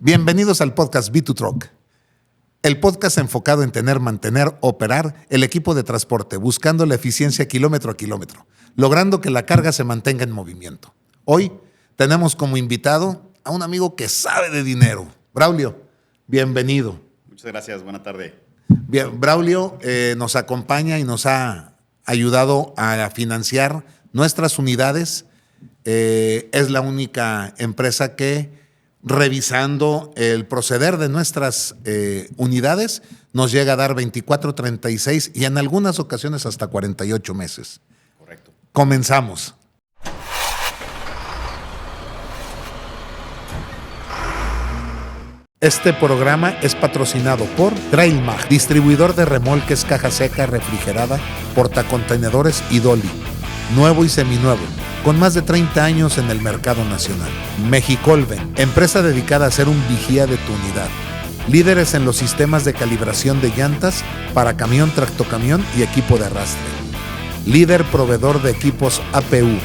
Bienvenidos al podcast B2Truck, el podcast enfocado en tener, mantener, operar el equipo de transporte, buscando la eficiencia kilómetro a kilómetro, logrando que la carga se mantenga en movimiento. Hoy tenemos como invitado a un amigo que sabe de dinero. Braulio, bienvenido. Muchas gracias, buena tarde. Bien, Braulio nos acompaña y nos ha ayudado a financiar nuestras unidades. Es la única empresa que, revisando el proceder de nuestras unidades, nos llega a dar 24, 36 y en algunas ocasiones hasta 48 meses. Correcto. Comenzamos. Este programa es patrocinado por Trailmag, distribuidor de remolques, caja seca, refrigerada, portacontenedores y dolly, nuevo y seminuevo, con más de 30 años en el mercado nacional. Mexicolven, empresa dedicada a ser un vigía de tu unidad. Líderes en los sistemas de calibración de llantas para camión, tractocamión y equipo de arrastre. Líder proveedor de equipos APU,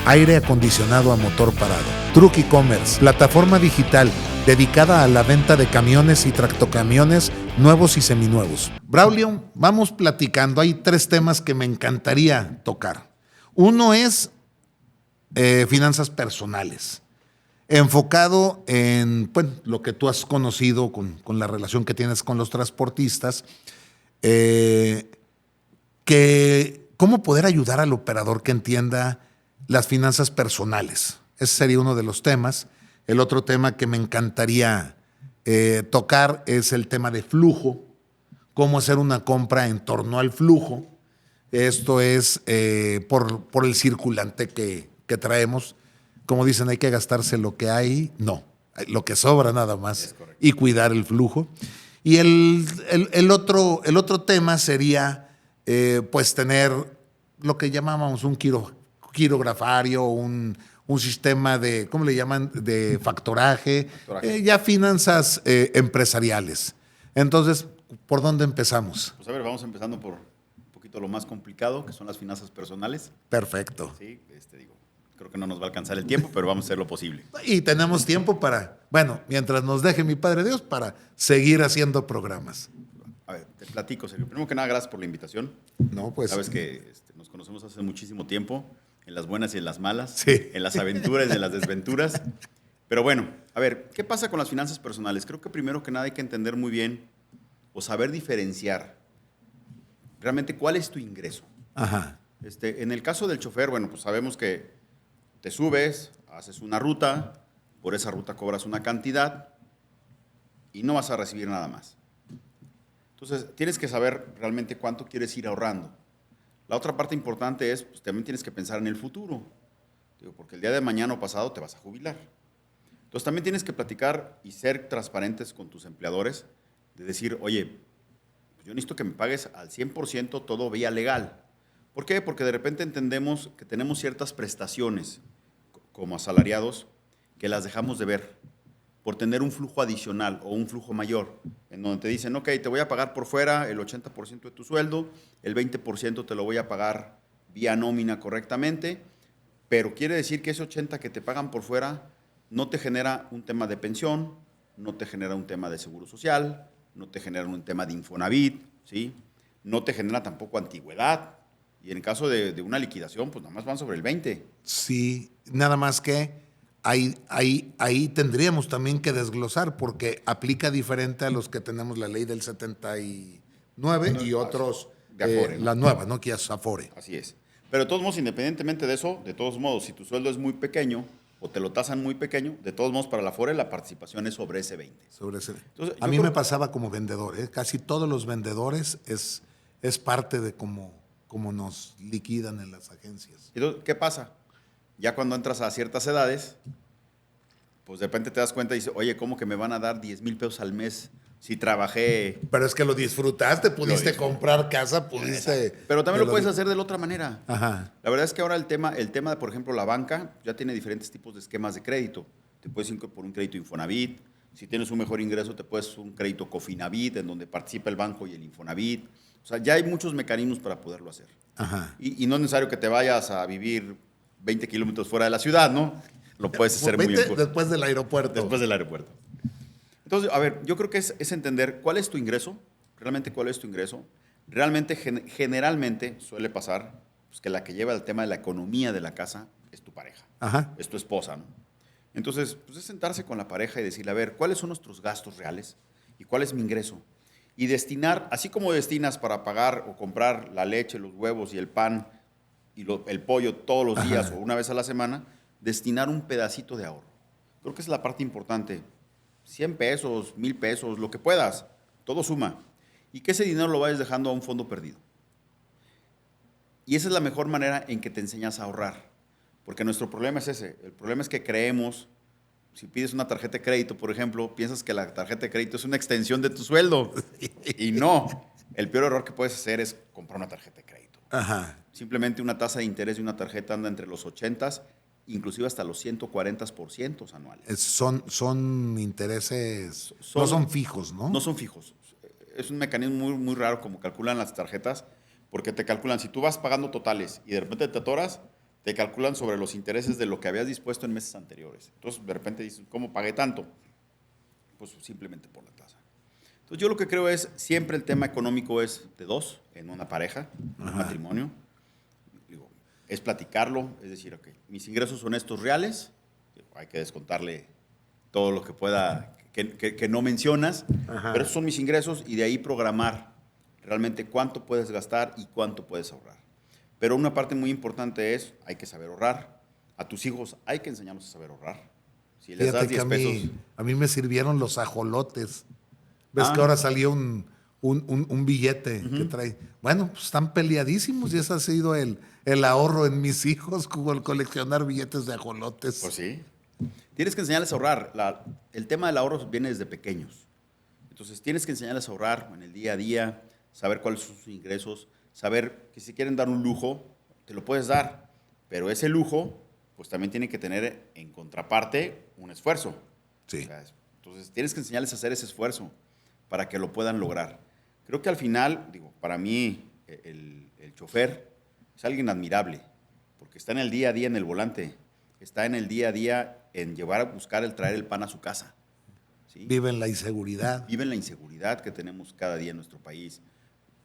aire acondicionado a motor parado. Truck E-Commerce, plataforma digital dedicada a la venta de camiones y tractocamiones nuevos y seminuevos. Braulio, vamos platicando. Hay 3 temas que me encantaría tocar. Uno es finanzas personales, enfocado en lo que tú has conocido con la relación que tienes con los transportistas, cómo poder ayudar al operador que entienda las finanzas personales. Ese sería uno de los temas. El otro tema que me encantaría tocar es el tema de flujo, cómo hacer una compra en torno al flujo. Esto es por el circulante que traemos. Como dicen, hay que gastarse lo que hay, no, lo que sobra nada más, y cuidar el flujo. Y el otro tema sería tener lo que llamábamos un quirografario, un sistema de, ¿cómo le llaman?, de factoraje. Ya finanzas empresariales. Entonces, ¿por dónde empezamos? Pues a ver, vamos empezando por un poquito lo más complicado, que son las finanzas personales. Perfecto. Sí, creo que no nos va a alcanzar el tiempo, pero vamos a hacer lo posible. Y tenemos tiempo para, mientras nos deje mi Padre Dios, para seguir haciendo programas. A ver, te platico, Sergio. Primero que nada, gracias por la invitación. No, pues. Sabes que nos conocemos hace muchísimo tiempo, en las buenas y en las malas, sí, en las aventuras y en las desventuras. Pero bueno, a ver, ¿qué pasa con las finanzas personales? Creo que primero que nada hay que entender muy bien o saber diferenciar realmente cuál es tu ingreso. Ajá. En el caso del chofer, pues sabemos que te subes, haces una ruta, por esa ruta cobras una cantidad y no vas a recibir nada más. Entonces, tienes que saber realmente cuánto quieres ir ahorrando. La otra parte importante es, también tienes que pensar en el futuro, porque el día de mañana o pasado te vas a jubilar. Entonces, también tienes que platicar y ser transparentes con tus empleadores, de decir, oye, yo necesito que me pagues al 100% todo vía legal. ¿Por qué? Porque de repente entendemos que tenemos ciertas prestaciones como asalariados que las dejamos de ver por tener un flujo adicional o un flujo mayor, en donde te dicen, ok, te voy a pagar por fuera el 80% de tu sueldo, el 20% te lo voy a pagar vía nómina correctamente, pero quiere decir que ese 80% que te pagan por fuera no te genera un tema de pensión, no te genera un tema de seguro social, no te genera un tema de Infonavit, ¿sí? No te genera tampoco antigüedad. Y en el caso de una liquidación, pues nada más van sobre el 20%. Sí, nada más que ahí tendríamos también que desglosar, porque aplica diferente a los que tenemos la ley del 79 y otros, de Afore, ¿no? La nueva, ¿no? Que es Afore. Así es. Pero de todos modos, independientemente de eso, de todos modos, si tu sueldo es muy pequeño o te lo tasan muy pequeño, de todos modos, para la Afore la participación es sobre ese 20%. Entonces, a mí me pasaba como vendedor, casi todos los vendedores es parte de cómo nos liquidan en las agencias. Entonces, ¿qué pasa? Ya cuando entras a ciertas edades, pues de repente te das cuenta y dices, oye, ¿cómo que me van a dar 10,000 pesos al mes si trabajé? Pero es que lo disfrutaste, pudiste comprar casa, pudiste... Pero también lo puedes hacer de la otra manera. Ajá. La verdad es que ahora el tema de, por ejemplo, la banca ya tiene diferentes tipos de esquemas de crédito. Te puedes ir por un crédito Infonavit. Si tienes un mejor ingreso, te puedes un crédito Cofinavit, en donde participa el banco y el Infonavit. O sea, ya hay muchos mecanismos para poderlo hacer. Ajá. Y no es necesario que te vayas a vivir 20 kilómetros fuera de la ciudad, ¿no? Lo puedes hacer muy bien. Después del aeropuerto. Después del aeropuerto. Entonces, a ver, yo creo que es entender cuál es tu ingreso, realmente cuál es tu ingreso. Realmente, generalmente suele pasar pues, que la que lleva el tema de la economía de la casa es tu pareja, Ajá. es tu esposa, ¿no? Entonces, pues es sentarse con la pareja y decirle, a ver, ¿cuáles son nuestros gastos reales y cuál es mi ingreso? Y destinar, así como destinas para pagar o comprar la leche, los huevos y el pan y el pollo todos los días Ajá. o una vez a la semana, destinar un pedacito de ahorro. Creo que esa es la parte importante. 100 pesos, 1000 pesos, lo que puedas, todo suma. Y que ese dinero lo vayas dejando a un fondo perdido. Y esa es la mejor manera en que te enseñas a ahorrar. Porque nuestro problema es ese. El problema es que creemos, si pides una tarjeta de crédito, por ejemplo, piensas que la tarjeta de crédito es una extensión de tu sueldo. Y no. El peor error que puedes hacer es comprar una tarjeta de crédito. Ajá. Simplemente una tasa de interés de una tarjeta anda entre los 80, inclusive hasta los 140% anuales. Son intereses, no Son, son fijos, ¿no? no son fijos. Es un mecanismo muy, muy raro como calculan las tarjetas, porque te calculan, si tú vas pagando totales y de repente te atoras, te calculan sobre los intereses de lo que habías dispuesto en meses anteriores. Entonces, de repente dices, ¿cómo pagué tanto? Pues simplemente por la tasa. Entonces, yo lo que creo es, siempre el tema económico es de dos, en una pareja, en un matrimonio. Digo, es platicarlo, es decir, ok, mis ingresos son estos reales, hay que descontarle todo lo que pueda, que no mencionas, pero esos son mis ingresos y de ahí programar realmente cuánto puedes gastar y cuánto puedes ahorrar. Pero una parte muy importante es, hay que saber ahorrar. A tus hijos hay que enseñarlos a saber ahorrar. Si les das Fíjate que 10 pesos... a mí me sirvieron los ajolotes. ¿Ves que Ah, ahora salió un billete que trae? Bueno, pues están peleadísimos y ese ha sido el ahorro en mis hijos, como el coleccionar billetes de ajolotes. pues sí. Tienes que enseñarles a ahorrar. El tema del ahorro viene desde pequeños. Entonces, tienes que enseñarles a ahorrar en el día a día, saber cuáles son sus ingresos, saber que si quieren dar un lujo, te lo puedes dar. Pero ese lujo, pues también tiene que tener en contraparte un esfuerzo. Sí. O sea, entonces, tienes que enseñarles a hacer ese esfuerzo para que lo puedan lograr. Creo que al final, digo, para mí, el chofer es alguien admirable, porque está en el día a día en el volante, está en el día a día en llevar a buscar el traer el pan a su casa. ¿Sí? Viven la inseguridad. Viven la inseguridad que tenemos cada día en nuestro país.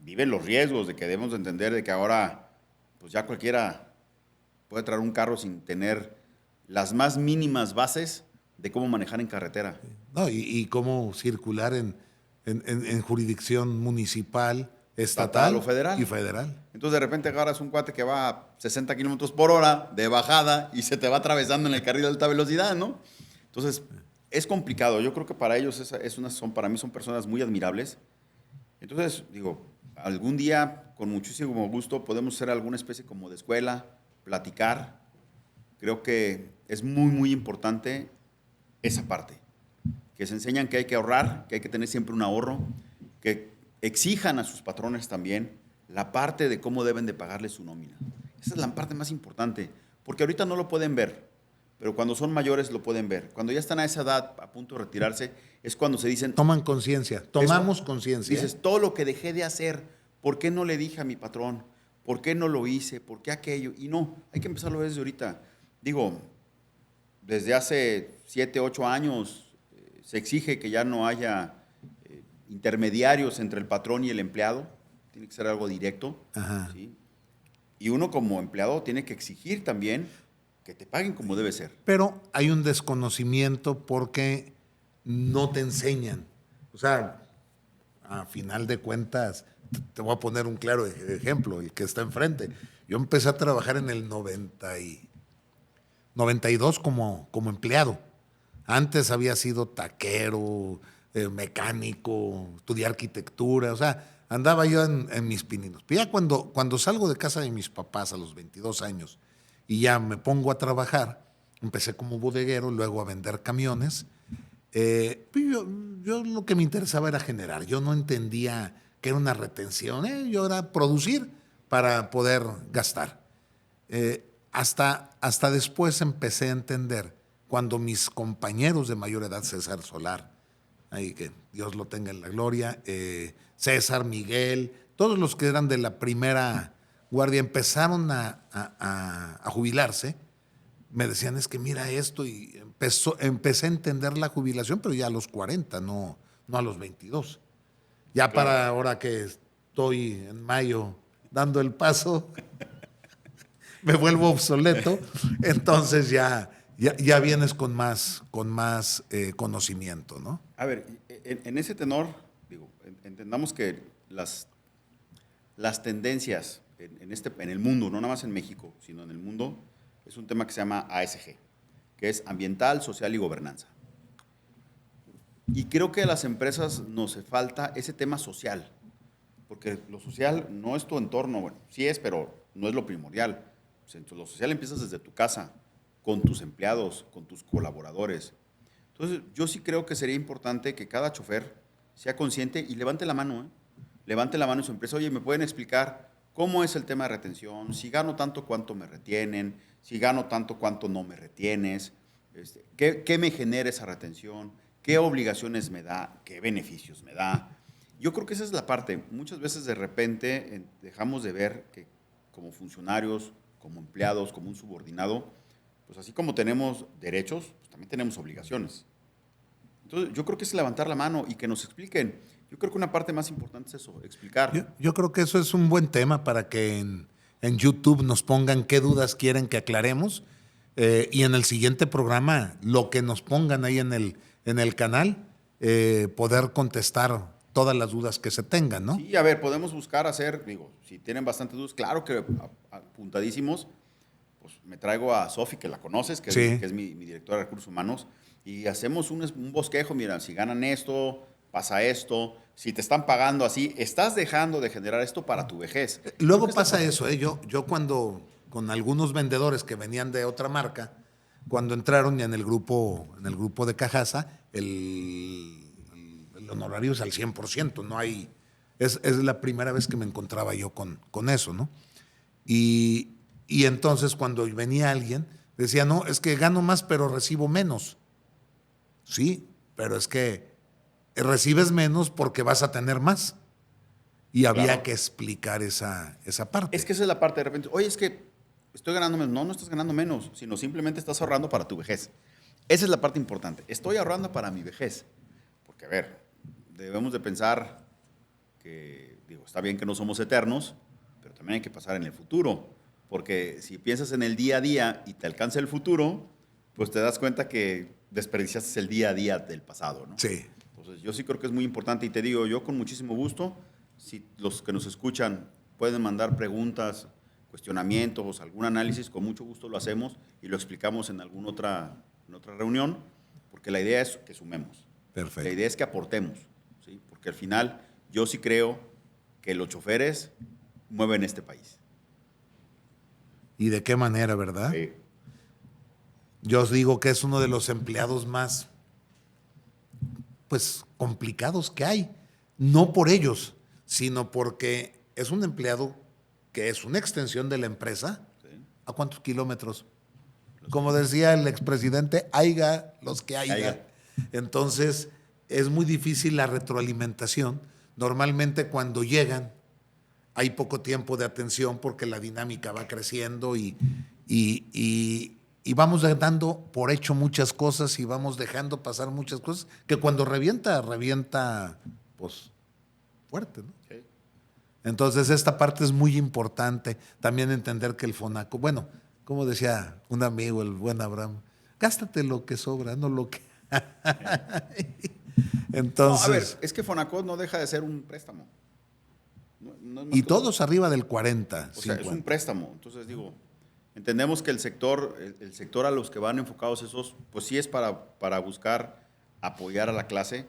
Viven los riesgos de que debemos de entender de que ahora, pues ya cualquiera puede traer un carro sin tener las más mínimas bases de cómo manejar en carretera. No, y cómo circular en jurisdicción municipal, estatal O federal. y federal. Entonces de repente agarras un cuate que va a 60 kilómetros por hora de bajada y se te va atravesando en el carril de alta velocidad, ¿no? Entonces es complicado. Yo creo que para ellos para mí son personas muy admirables. Entonces, digo, algún día con muchísimo gusto podemos hacer alguna especie como de escuela, platicar. Creo que es muy, muy importante esa parte. Que se enseñan que hay que ahorrar, que hay que tener siempre un ahorro, que exijan a sus patrones también la parte de cómo deben de pagarle su nómina. Esa es la parte más importante, porque ahorita no lo pueden ver, pero cuando son mayores lo pueden ver. Cuando ya están a esa edad, a punto de retirarse, es cuando se dicen... Toman conciencia, tomamos conciencia. Dices, todo lo que dejé de hacer, ¿por qué no le dije a mi patrón? ¿Por qué no lo hice? ¿Por qué aquello? Y no, hay que empezarlo desde ahorita. Digo, desde hace 7, 8 años se exige que ya no haya intermediarios entre el patrón y el empleado. Tiene que ser algo directo. ¿Sí? Y uno como empleado tiene que exigir también que te paguen como debe ser. Pero hay un desconocimiento porque no te enseñan. O sea, a final de cuentas, te voy a poner un claro ejemplo, el que está enfrente. Yo empecé a trabajar en el 92 como empleado. Antes había sido taquero, mecánico, estudié arquitectura, o sea, andaba yo en mis pininos. Pero ya cuando salgo de casa de mis papás a los 22 años y ya me pongo a trabajar, empecé como bodeguero, luego a vender camiones. Yo lo que me interesaba era generar. Yo no entendía que era una retención. Yo era producir para poder gastar. Hasta después empecé a entender, cuando mis compañeros de mayor edad, César Solar, ahí que Dios lo tenga en la gloria, César, Miguel, todos los que eran de la primera guardia empezaron a jubilarse. me decían, es que mira esto, y empecé a entender la jubilación, pero ya a los 40, no a los 22. Ya Claro. para ahora que estoy en mayo dando el paso, me vuelvo obsoleto, entonces ya vienes con más conocimiento, ¿no? A ver, en ese tenor, digo, entendamos que las tendencias en el mundo, no nada más en México, sino en el mundo, es un tema que se llama ASG, que es ambiental, social y gobernanza. Y creo que a las empresas nos falta ese tema social, porque lo social no es tu entorno, bueno, sí es, pero no es lo primordial. O sea, lo social empiezas desde tu casa, con tus empleados, con tus colaboradores. Entonces, yo sí creo que sería importante que cada chofer sea consciente y levante la mano, ¿eh? Levante la mano en su empresa. Oye, ¿me pueden explicar cómo es el tema de retención? Si gano tanto, ¿cuánto me retienen? Si gano tanto, ¿cuánto no me retienes? ¿Qué me genera esa retención? ¿Qué obligaciones me da? ¿Qué beneficios me da? Yo creo que esa es la parte. Muchas veces de repente dejamos de ver que como funcionarios, como empleados, como un subordinado, pues así como tenemos derechos, pues también tenemos obligaciones. Entonces, yo creo que es levantar la mano y que nos expliquen. Yo creo que una parte más importante es eso, explicar. Yo creo que eso es un buen tema para que en YouTube nos pongan qué dudas quieren que aclaremos y en el siguiente programa lo que nos pongan ahí en el canal, poder contestar todas las dudas que se tengan, ¿no? Sí, a ver, podemos buscar hacer, digo, si tienen bastantes dudas, claro que apuntadísimos, pues me traigo a Sofi, que la conoces, Sí. que es mi directora de recursos humanos, y hacemos un bosquejo, mira, si ganan esto, pasa esto, si te están pagando así, estás dejando de generar esto para tu vejez. Creo que Luego es la pasa parte. eso, ¿eh? Yo cuando, con algunos vendedores que venían de otra marca, cuando entraron ya en el grupo de Cajasa, el honorario es al 100%, no hay, es la primera vez que me encontraba yo con eso, ¿no? Y entonces cuando venía alguien, decía, no, es que gano más pero recibo menos. Sí, pero es que recibes menos porque vas a tener más. Y había Claro. que explicar esa Es parte. que esa es la parte de repente, oye, es que estoy ganando menos. No, no estás ganando menos, sino simplemente estás ahorrando para tu vejez. Esa es la parte importante. Estoy ahorrando para mi vejez. Porque, a ver, debemos de pensar que, digo, está bien que no somos eternos, pero también hay que pasar en el futuro. Porque si piensas en el día a día y te alcanza el futuro, pues te das cuenta que desperdiciaste el día a día del pasado, ¿no? Sí. Entonces, yo sí creo que es muy importante y te digo, yo con muchísimo gusto, si los que nos escuchan pueden mandar preguntas, cuestionamientos, algún análisis, con mucho gusto lo hacemos y lo explicamos en otra reunión, porque la idea es que sumemos. La Perfecto. idea es que aportemos, ¿sí? Porque al final yo sí creo que los choferes mueven este país. ¿Y de qué manera, verdad? Sí. Yo os digo que es uno de los empleados más, pues, complicados que hay. No por ellos, sino porque es un empleado que es una extensión de la empresa. Sí. ¿A cuántos kilómetros? Como decía el expresidente, haiga los que haiga. Haiga. Entonces, es muy difícil la retroalimentación. Normalmente cuando llegan, hay poco tiempo de atención porque la dinámica va creciendo y vamos dando por hecho muchas cosas y vamos dejando pasar muchas cosas que cuando revienta, pues, fuerte, ¿no? Sí. Entonces, esta parte es muy importante. También entender que el Fonaco, bueno, como decía un amigo, el buen Abraham, gástate lo que sobra, no lo que. No, a ver, Entonces, es que Fonacot no deja de ser un préstamo. No es más y que todos arriba del 40, o sea, es un 50. préstamo. Entonces, digo, entendemos que el sector a los que van enfocados esos, pues sí es para buscar apoyar a la clase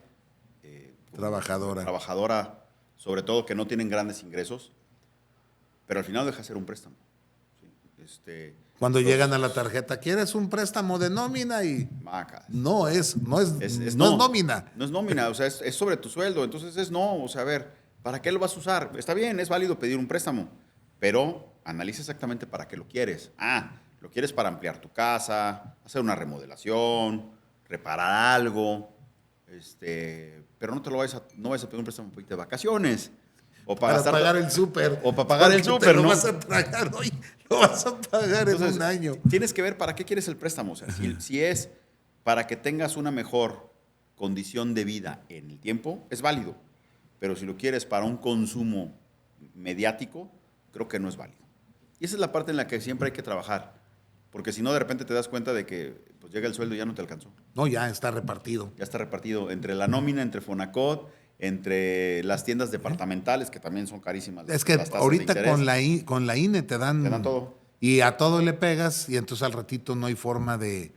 Trabajadora. trabajadora, sobre todo que no tienen grandes ingresos, pero al final deja de ser un préstamo. ¿Sí? Cuando Entonces, llegan a la tarjeta, ¿quieres un préstamo de nómina? Y macas. no es No. nómina. No es nómina, o sea, es sobre tu sueldo. Entonces es no, o sea, a ver, ¿para qué lo vas a usar? Está bien, es válido pedir un préstamo, pero analiza exactamente para qué lo quieres. Ah, lo quieres para ampliar tu casa, hacer una remodelación, reparar algo, pero no te lo no vayas a pedir un préstamo para irte de vacaciones. O para pagar el súper. O para pagar el súper, ¿no? Lo vas a pagar hoy, lo vas a pagar Entonces, en un año. Tienes que ver para qué quieres el préstamo. O sea, si es para que tengas una mejor condición de vida en el tiempo, es válido. Pero si lo quieres para un consumo mediático, creo que no es válido. Y esa es la parte en la que siempre hay que trabajar. Porque si no, de repente te das cuenta de que pues, llega el sueldo y ya no te alcanzó. No, ya está repartido. Ya está repartido entre la nómina, entre Fonacot, entre las tiendas departamentales, que también son carísimas. Es que ahorita con la INE te dan todo. Y a todo le pegas y entonces al ratito no hay forma de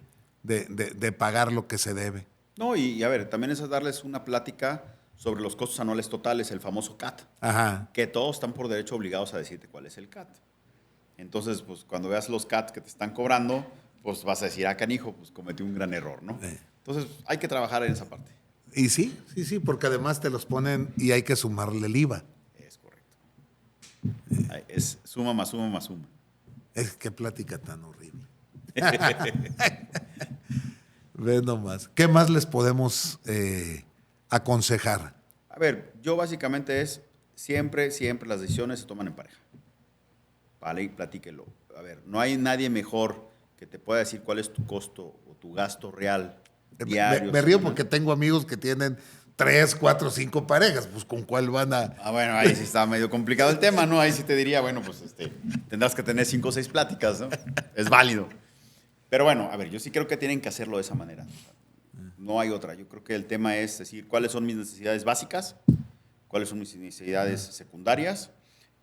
pagar lo que se debe. No, y a ver, también es darles una plática sobre los costos anuales totales, el famoso CAT. Ajá. Que todos están por derecho obligados a decirte cuál es el CAT. Entonces, pues cuando veas los CAT que te están cobrando, pues vas a decir, canijo, pues cometí un gran error, ¿no? Entonces, hay que trabajar en esa parte. Y sí, porque además te los ponen y hay que sumarle el IVA. Es correcto. Es suma más suma más suma. Es que plática tan horrible. Ve nomás. ¿Qué más les podemos aconsejar? A ver, yo básicamente siempre las decisiones se toman en pareja. Vale, y platíquelo. A ver, no hay nadie mejor que te pueda decir cuál es tu costo o tu gasto real diario. Me río porque tengo amigos que tienen 3, 4, 5 parejas, pues ¿con cuál van a...? Bueno, ahí sí está medio complicado el tema, ¿no? Ahí sí te diría, bueno, pues tendrás que tener 5 o 6 pláticas, ¿no? Es válido. Pero bueno, a ver, yo sí creo que tienen que hacerlo de esa manera. No hay otra. Yo creo que el tema es decir, ¿cuáles son mis necesidades básicas? ¿Cuáles son mis necesidades secundarias?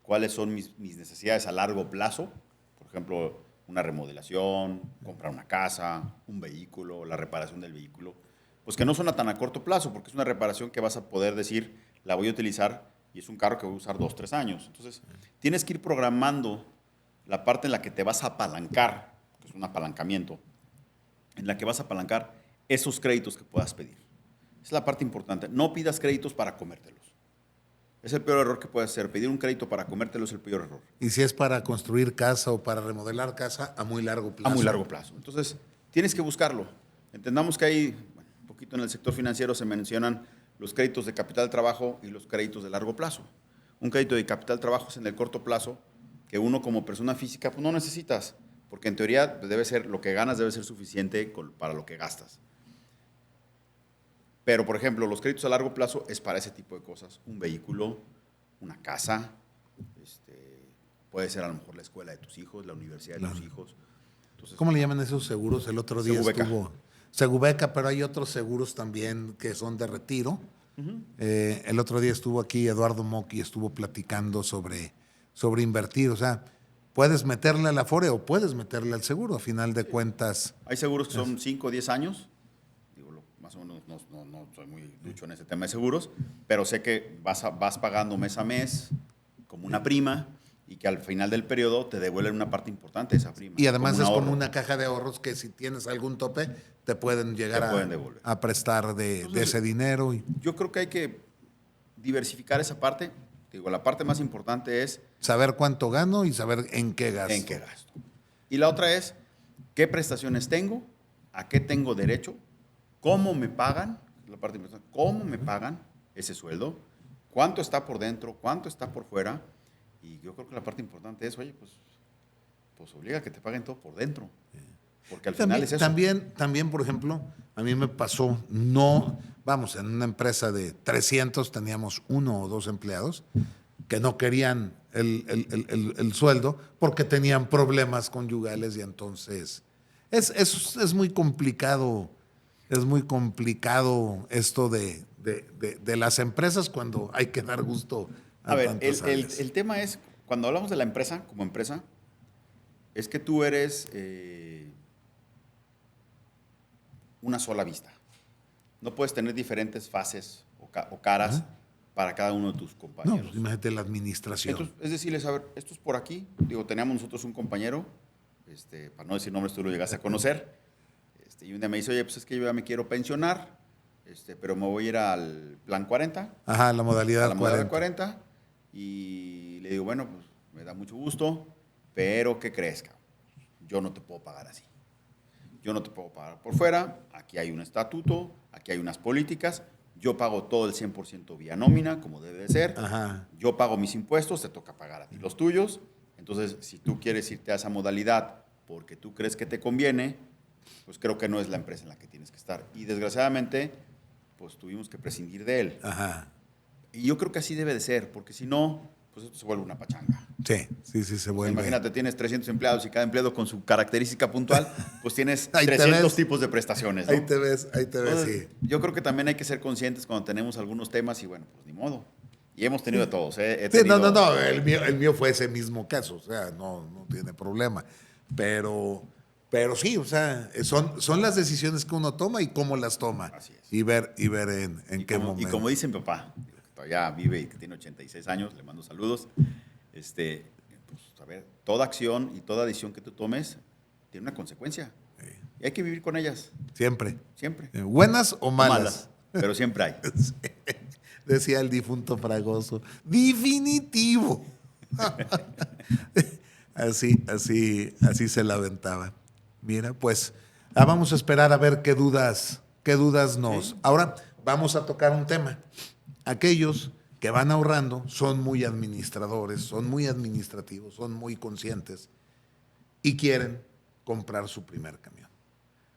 ¿Cuáles son mis necesidades a largo plazo? Por ejemplo, una remodelación, comprar una casa, un vehículo, la reparación del vehículo. Pues que no suena tan a corto plazo, porque es una reparación que vas a poder decir, la voy a utilizar y es un carro que voy a usar 2, 3 años. Entonces, tienes que ir programando la parte en la que te vas a apalancar, que es un apalancamiento, en la que vas a apalancar esos créditos que puedas pedir. Esa es la parte importante. No pidas créditos para comértelos. Es el peor error que puedes hacer. Pedir un crédito para comértelo es el peor error. Y si es para construir casa o para remodelar casa, a muy largo plazo. A muy largo plazo. Entonces, tienes que buscarlo. Entendamos que hay, un poquito en el sector financiero se mencionan los créditos de capital de trabajo y los créditos de largo plazo. Un crédito de capital de trabajo es en el corto plazo, que uno como persona física pues no necesitas, porque en teoría debe ser, lo que ganas debe ser suficiente para lo que gastas. Pero, por ejemplo, los créditos a largo plazo es para ese tipo de cosas. Un vehículo, una casa, puede ser a lo mejor la escuela de tus hijos, la universidad de tus hijos. Entonces, ¿cómo le llaman esos seguros? El otro día estuvo Segubeca, pero hay otros seguros también que son de retiro. El otro día estuvo aquí Eduardo Moqui, estuvo platicando sobre invertir. O sea, puedes meterle al Afore o puedes meterle al seguro, a final de cuentas. Hay seguros que son 5 o 10 años. Más o menos no soy muy ducho en ese tema de seguros, pero sé que vas pagando mes a mes como una prima y que al final del periodo te devuelven una parte importante de esa prima. Y además es como una caja de ahorros que si tienes algún tope te pueden llegar a prestar de ese dinero. Yo creo que hay que diversificar esa parte. La parte más importante es saber cuánto gano y saber en qué gasto. Y la otra es qué prestaciones tengo, a qué tengo derecho, cómo me pagan, la parte importante, cómo me pagan ese sueldo, cuánto está por dentro, cuánto está por fuera. Y yo creo que la parte importante es, oye, pues obliga a que te paguen todo por dentro. Porque al final es eso. También, por ejemplo, a mí me pasó, en una empresa de 300 teníamos 1 o 2 empleados que no querían el sueldo porque tenían problemas conyugales y entonces es muy complicado. Es muy complicado esto de las empresas cuando hay que dar gusto a ver, tantas áreas. el tema es, cuando hablamos de la empresa, como empresa, es que tú eres una sola vista. No puedes tener diferentes fases o caras para cada uno de tus compañeros. No, pues imagínate la administración. Entonces, es decirles, a ver, esto es por aquí. Teníamos nosotros un compañero, para no decir nombres, tú lo llegaste a conocer. Y un día me dice, oye, pues es que yo ya me quiero pensionar, pero me voy a ir al plan 40. Ajá, la modalidad 40. Y le digo, bueno, pues me da mucho gusto, pero ¿qué crees, cabrón? Yo no te puedo pagar así. Yo no te puedo pagar por fuera, aquí hay un estatuto, aquí hay unas políticas, yo pago todo el 100% vía nómina, como debe de ser, Ajá. yo pago mis impuestos, te toca pagar a ti los tuyos. Entonces, si tú quieres irte a esa modalidad porque tú crees que te conviene, pues creo que no es la empresa en la que tienes que estar. Y desgraciadamente, pues tuvimos que prescindir de él. Ajá. Y yo creo que así debe de ser, porque si no, pues esto se vuelve una pachanga. Sí, se vuelve. Imagínate, tienes 300 empleados y cada empleado con su característica puntual, pues tienes Ahí te 300 ves. tipos de prestaciones, ¿no? Ahí te ves, Entonces, sí. yo creo que también hay que ser conscientes cuando tenemos algunos temas y bueno, pues ni modo. Y hemos tenido de todos, ¿eh? Sí, no, el mío fue ese mismo caso, o sea, no tiene problema. Pero sí, o sea, son las decisiones que uno toma y cómo las toma. Así es. Y ver en qué momento. Y como dice mi papá, que todavía vive y que tiene 86 años, le mando saludos, pues, a ver, toda acción y toda decisión que tú tomes tiene una consecuencia. Y hay que vivir con ellas. Siempre. Siempre. Buenas o malas. Pero siempre hay. Sí. Decía el difunto Fragoso. Definitivo. así se la aventaba. Mira, pues vamos a esperar a ver qué dudas nos. Sí. Ahora vamos a tocar un tema. Aquellos que van ahorrando son muy administradores, son muy administrativos, son muy conscientes y quieren comprar su primer camión.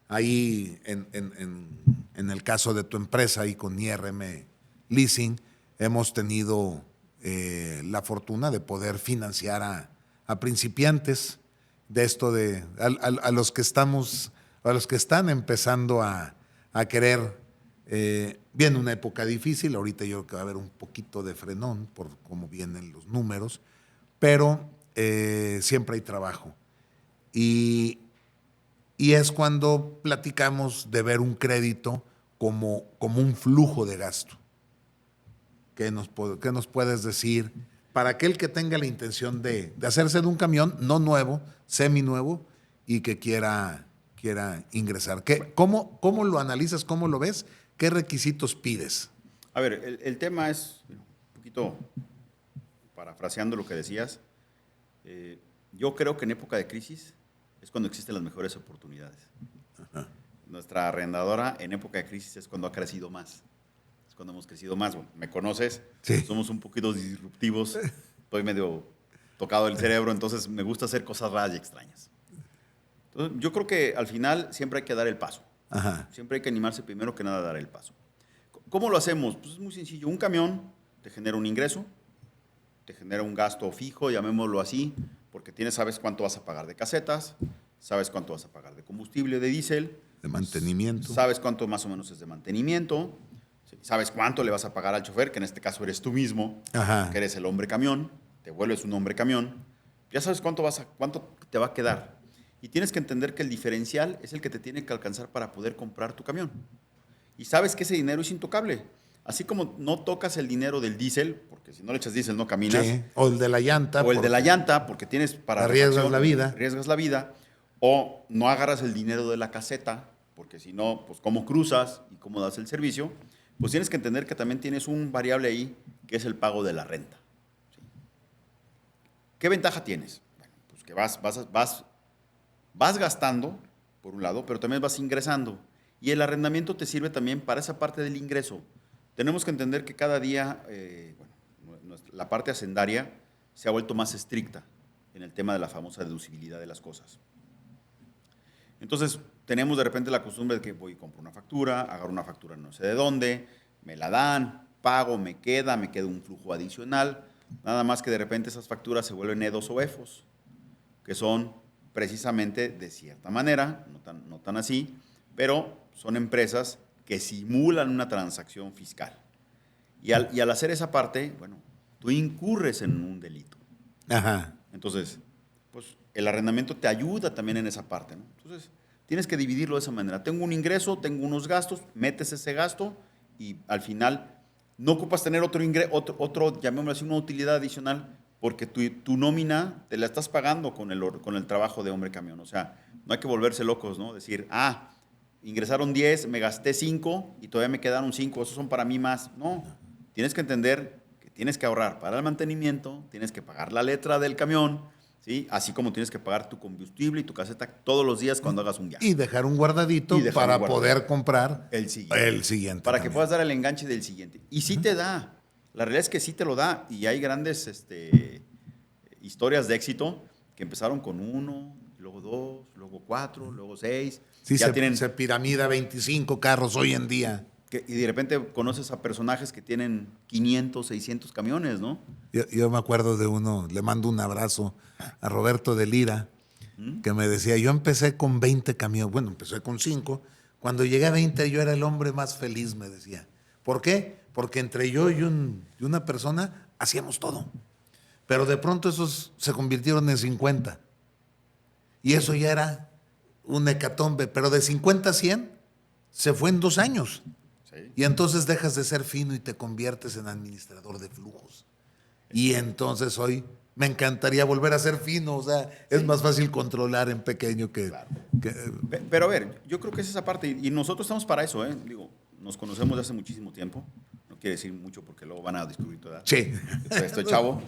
Ahí en el caso de tu empresa y con IRM Leasing hemos tenido la fortuna de poder financiar a principiantes de esto a los que están empezando a querer. Viene una época difícil, ahorita yo creo que va a haber un poquito de frenón por cómo vienen los números, pero siempre hay trabajo. Y es cuando platicamos de ver un crédito como un flujo de gasto. ¿Qué nos puedes decir para aquel que tenga la intención de hacerse de un camión, no nuevo, seminuevo, y que quiera ingresar? ¿Cómo lo analizas? ¿Cómo lo ves? ¿Qué requisitos pides? A ver, el tema es, un poquito parafraseando lo que decías, yo creo que en época de crisis es cuando existen las mejores oportunidades. Ajá. Nuestra arrendadora en época de crisis es cuando ha crecido más. Es cuando hemos crecido más. Bueno, me conoces, sí. Somos un poquito disruptivos, estoy medio tocado el cerebro, entonces me gusta hacer cosas raras y extrañas. Entonces, yo creo que al final siempre hay que dar el paso. Ajá. Siempre hay que animarse primero que nada a dar el paso. ¿Cómo lo hacemos? Pues es muy sencillo. Un camión te genera un ingreso, te genera un gasto fijo, llamémoslo así, porque sabes cuánto vas a pagar de casetas, sabes cuánto vas a pagar de combustible, de diésel. De mantenimiento. Sabes cuánto más o menos es de mantenimiento, sabes cuánto le vas a pagar al chofer, que en este caso eres tú mismo, ajá, que eres el hombre camión, te vuelves un hombre camión, ya sabes cuánto te va a quedar. Y tienes que entender que el diferencial es el que te tiene que alcanzar para poder comprar tu camión. Y sabes que ese dinero es intocable. Así como no tocas el dinero del diésel, porque si no le echas diésel no caminas. Sí, o el de la llanta. O el de la llanta, porque tienes para... Arriesgas la vida. Arriesgas la vida. O no agarras el dinero de la caseta, porque si no, pues cómo cruzas y cómo das el servicio. Pues tienes que entender que también tienes un variable ahí, que es el pago de la renta. ¿Sí? ¿Qué ventaja tienes? Bueno, pues que vas gastando, por un lado, pero también vas ingresando. Y el arrendamiento te sirve también para esa parte del ingreso. Tenemos que entender que cada día, la parte hacendaria se ha vuelto más estricta en el tema de la famosa deducibilidad de las cosas. Entonces, tenemos de repente la costumbre de que voy y compro una factura, agarro una factura no sé de dónde, me la dan, pago, me queda un flujo adicional. Nada más que de repente esas facturas se vuelven EDOS o EFOS, que son precisamente de cierta manera, no tan así, pero son empresas que simulan una transacción fiscal. Y al hacer esa parte, bueno, tú incurres en un delito. Ajá. Entonces, pues el arrendamiento te ayuda también en esa parte, ¿no? Entonces, tienes que dividirlo de esa manera. Tengo un ingreso, tengo unos gastos, metes ese gasto y al final no ocupas tener otro llamémoslo así, una utilidad adicional, porque tu nómina te la estás pagando con el trabajo de hombre camión. O sea, no hay que volverse locos, ¿no? Decir, ingresaron 10, me gasté 5 y todavía me quedaron 5, esos son para mí más. No, tienes que entender que tienes que ahorrar para el mantenimiento, tienes que pagar la letra del camión ¿sí? Así como tienes que pagar tu combustible y tu caseta todos los días cuando hagas un viaje. Y dejar un guardadito para poder comprar el siguiente. Para que puedas dar el enganche del siguiente. Y sí te da. La realidad es que sí te lo da. Y hay grandes historias de éxito que empezaron con 1, luego 2, luego 4, luego 6. Sí, se piramida 25 carros hoy en día. Y de repente conoces a personajes que tienen 500, 600 camiones, ¿no? Yo me acuerdo de uno, le mando un abrazo a Roberto de Lira, que me decía, yo empecé con 20 camiones, bueno, empecé con 5. Cuando llegué a 20 yo era el hombre más feliz, me decía. ¿Por qué? Porque entre yo y una persona hacíamos todo. Pero de pronto esos se convirtieron en 50. Y eso ya era un hecatombe. Pero de 50 a 100 se fue en 2 años. Sí. Y entonces dejas de ser fino y te conviertes en administrador de flujos. Y entonces hoy me encantaría volver a ser fino. O sea, es más fácil controlar en pequeño que... Claro. Pero a ver, yo creo que es esa parte. Y nosotros estamos para eso, ¿eh? Digo, nos conocemos desde hace muchísimo tiempo. No quiere decir mucho porque luego van a descubrir tu edad. Sí. Estoy chavo.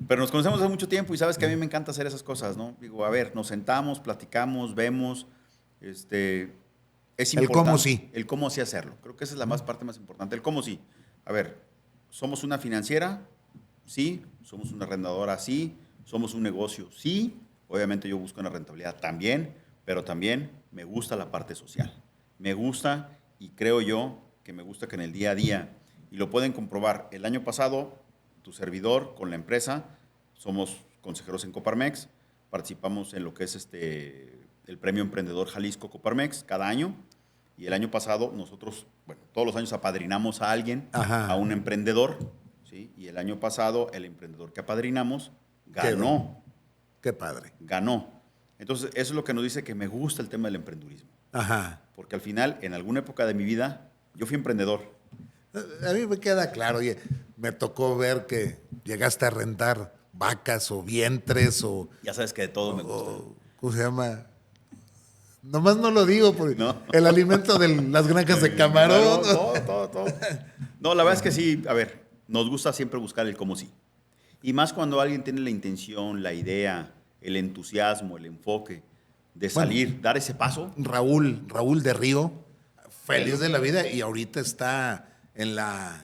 Pero nos conocemos hace mucho tiempo y sabes que a mí me encanta hacer esas cosas, ¿no? Digo, a ver, nos sentamos, platicamos, vemos. Es importante. El cómo sí. El cómo sí hacerlo. Creo que esa es la parte más importante. El cómo sí. A ver, ¿somos una financiera? Sí. ¿Somos una arrendadora? Sí. ¿Somos un negocio? Sí. Obviamente yo busco una rentabilidad también, pero también me gusta la parte social. Me gusta y creo yo que me gusta que en el día a día, y lo pueden comprobar, el año pasado, tu servidor con la empresa, somos consejeros en Coparmex, participamos en lo que es el Premio Emprendedor Jalisco Coparmex cada año, y el año pasado nosotros, bueno, todos los años apadrinamos a alguien, a un emprendedor, ¿sí? Y el año pasado el emprendedor que apadrinamos ganó. Qué padre. Ganó. Entonces, eso es lo que nos dice que me gusta el tema del emprendurismo. Ajá. Porque al final, en alguna época de mi vida, yo fui emprendedor. A mí me queda claro, oye, me tocó ver que llegaste a rentar vacas o vientres o... Ya sabes que de todo me gusta. ¿Cómo se llama? Nomás no lo digo porque no. El alimento de las granjas de camarón. Todo. No, la verdad es que sí, a ver, nos gusta siempre buscar el cómo sí. Y más cuando alguien tiene la intención, la idea, el entusiasmo, el enfoque de salir, dar ese paso. Raúl de Río, feliz de la vida y ahorita está en la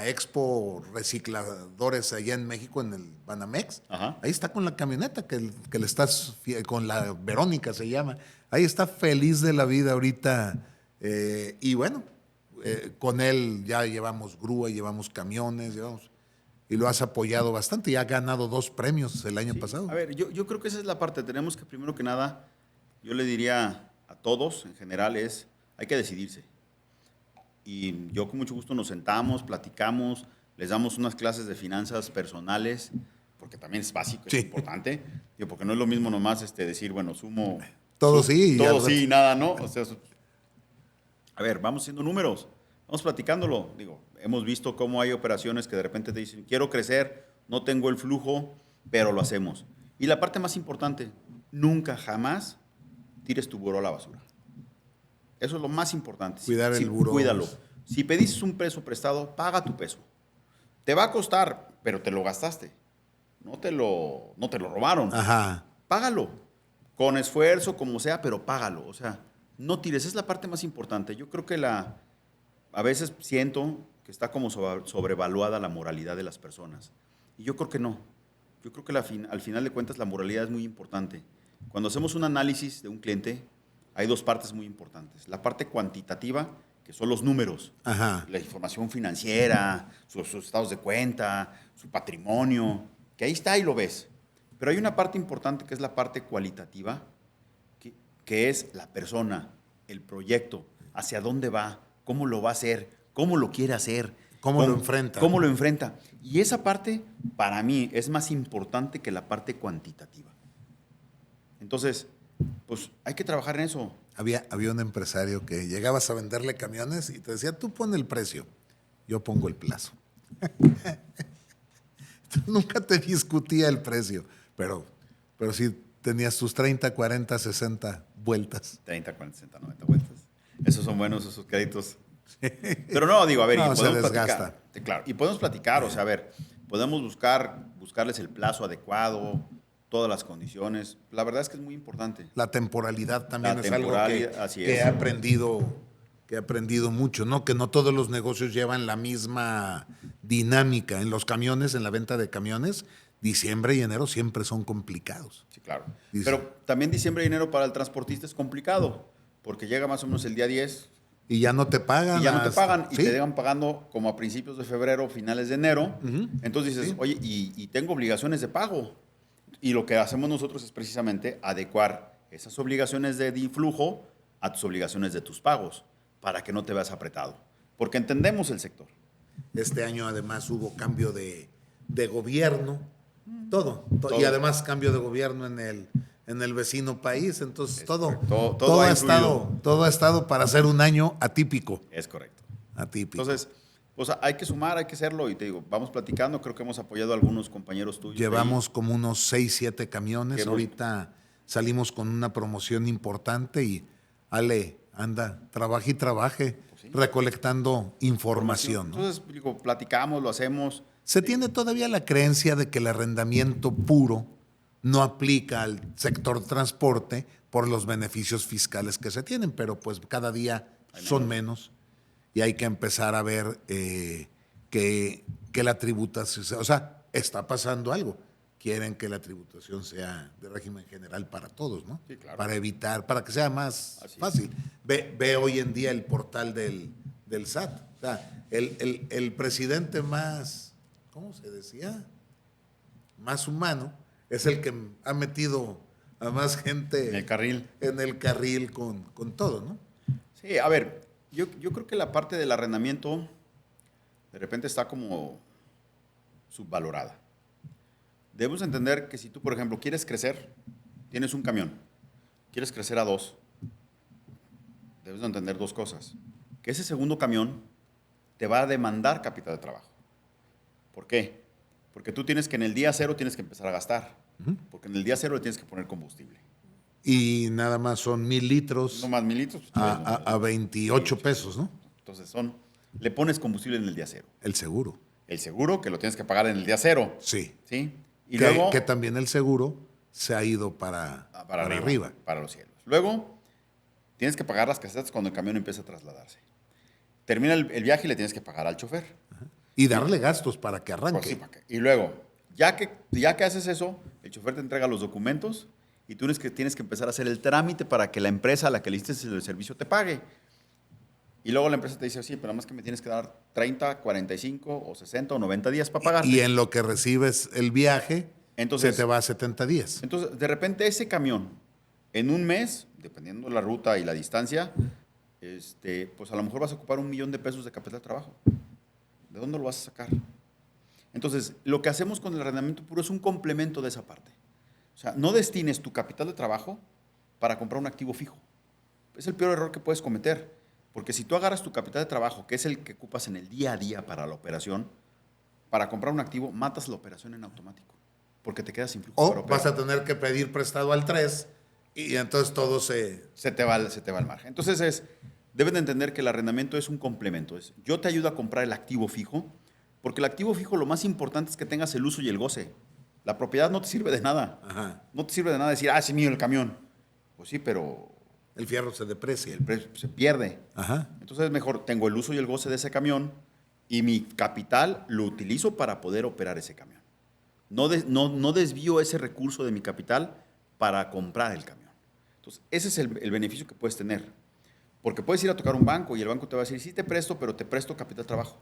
Expo Recicladores allá en México, en el Banamex. Ajá. Ahí está con la camioneta que le estás, con la Verónica se llama. Ahí está feliz de la vida ahorita. Y bueno, con él ya llevamos grúa, llevamos camiones, y lo has apoyado bastante y ha ganado 2 premios el año pasado. A ver, yo creo que esa es la parte. Tenemos que, primero que nada, yo le diría a todos en general hay que decidirse. Y yo con mucho gusto nos sentamos, platicamos, les damos unas clases de finanzas personales, porque también es básico, es importante. Porque no es lo mismo nomás decir, bueno, sumo... Todo sí. Todo sí y nada no. O sea, a ver, vamos haciendo números, vamos platicándolo. Digo, hemos visto cómo hay operaciones que de repente te dicen, quiero crecer, no tengo el flujo, pero lo hacemos. Y la parte más importante, nunca, jamás tires tu buró a la basura. Eso es lo más importante. Cuidar el buró. Cuídalo. Si pediste un peso prestado, paga tu peso. Te va a costar, pero te lo gastaste. No te lo robaron. Ajá. Págalo. Con esfuerzo, como sea, pero págalo. O sea, no tires. Es la parte más importante. Yo creo que a veces siento que está como sobrevaluada la moralidad de las personas. Y yo creo que no. Yo creo que al final de cuentas la moralidad es muy importante. Cuando hacemos un análisis de un cliente, hay 2 partes muy importantes. La parte cuantitativa, que son los números, Ajá. La información financiera, sus estados de cuenta, su patrimonio, que ahí está y lo ves. Pero hay una parte importante que es la parte cualitativa, que es la persona, el proyecto, hacia dónde va, cómo lo va a hacer, cómo lo quiere hacer. ¿Cómo lo enfrenta? ¿Cómo lo enfrenta? Y esa parte, para mí, es más importante que la parte cuantitativa. Entonces, pues hay que trabajar en eso. Había un empresario que llegabas a venderle camiones y te decía, tú pon el precio, yo pongo el plazo. Nunca te discutía el precio, pero sí tenías tus 30, 40, 60 vueltas. 30, 40, 60, 90 vueltas. Esos son buenos, esos créditos. Pero no, digo, a ver, no, y podemos se desgasta. Platicar. Claro, y podemos platicar, o sea, a ver, podemos buscarles el plazo adecuado, todas las condiciones. La verdad es que es muy importante. La temporalidad también La es algo temporalidad, así que es. he aprendido mucho, ¿no? Que no todos los negocios llevan la misma dinámica. En los camiones, en la venta de camiones, diciembre y enero siempre son complicados. Sí, claro. Dice. Pero también diciembre y enero para el transportista es complicado, porque llega más o menos el día 10 Y ya no te pagan. y ya no te pagan, y ¿sí? te dejan pagando como a principios de febrero, finales de enero. Entonces dices, Sí. oye, y tengo obligaciones de pago. Y lo que hacemos nosotros es precisamente adecuar esas obligaciones de flujo a tus obligaciones de tus pagos, para que no te veas apretado. Porque entendemos el sector. Este año además hubo cambio de gobierno, todo. Todo. Y además cambio de gobierno en el vecino país, entonces todo, correcto. Todo todo ha ha influido. todo ha estado para ser un año atípico. Es correcto. Atípico. Entonces, pues hay que sumar, hay que hacerlo. Y te digo, vamos platicando. Creo que hemos apoyado a algunos compañeros tuyos. Llevamos ahí. como unos 6, 7 camiones. Que hemos- Ahorita salimos con una promoción importante y Ale, anda, trabaje y trabaje, Pues sí. recolectando información, ¿no? Entonces, digo, platicamos, lo hacemos. Se tiene todavía la creencia de que el arrendamiento puro no aplica al sector transporte por los beneficios fiscales que se tienen, pero pues cada día son menos y hay que empezar a ver que la tributación, o sea, está pasando algo. Quieren que la tributación sea de régimen general para todos, ¿no? Sí, claro. Para evitar, para que sea más Así es. fácil. Ve hoy en día el portal del SAT. O sea, el presidente más, ¿cómo se decía? Más humano, es el que ha metido a más gente En el carril. en el carril con todo, ¿no? Sí, a ver, yo creo que la parte del arrendamiento de repente está como subvalorada. Debemos entender que si tú, por ejemplo, quieres crecer, tienes un camión, quieres crecer a 2, debes de entender 2 cosas. Que ese segundo camión te va a demandar capital de trabajo. ¿Por qué? Porque tú tienes que en el día 0 tienes que empezar a gastar. Porque en el día 0 le tienes que poner combustible. Y nada más son 1,000 litros No más 1,000 litros. a 28 pesos, ¿no? Entonces le pones combustible en el día 0. El seguro. El seguro que lo tienes que pagar en el día 0. Sí. ¿Sí? Y que, luego que también el seguro se ha ido para arriba. Para los cielos. Luego tienes que pagar las casetas cuando el camión empieza a trasladarse. Termina el viaje y le tienes que pagar al chofer. Y darle gastos para que arranque. Pues sí, ¿para qué? Y luego, ya que haces eso, el chofer te entrega los documentos y tú tienes que empezar a hacer el trámite para que la empresa a la que le diste el servicio te pague. Y luego la empresa te dice, sí, pero nada más que me tienes que dar 30, 45 o 60 o 90 días para pagarte. Y en lo que recibes el viaje, Entonces, se te va a 70 días. Entonces, de repente ese camión, en un mes, dependiendo la ruta y la distancia, pues a lo mejor vas a ocupar $1,000,000 de capital de trabajo. ¿De dónde lo vas a sacar? Entonces, lo que hacemos con el arrendamiento puro es un complemento de esa parte. O sea, no destines tu capital de trabajo para comprar un activo fijo. Es el peor error que puedes cometer. Porque si tú agarras tu capital de trabajo, que es el que ocupas en el día a día para la operación, para comprar un activo, matas la operación en automático. Porque te quedas sin flujo. O vas a tener que pedir prestado al 3 y entonces todo se te va al margen. Entonces, deben de entender que el arrendamiento es un complemento. Yo te ayudo a comprar el activo fijo, porque el activo fijo lo más importante es que tengas el uso y el goce. La propiedad no te sirve de nada. Ajá. No te sirve de nada decir, es mío el camión. Pues sí, pero el fierro se deprecia. el precio se pierde. Ajá. Entonces es mejor, tengo el uso y el goce de ese camión y mi capital lo utilizo para poder operar ese camión. No desvío ese recurso de mi capital para comprar el camión. Entonces, ese es el beneficio que puedes tener. Porque puedes ir a tocar un banco y el banco te va a decir, sí te presto, pero te presto capital de trabajo.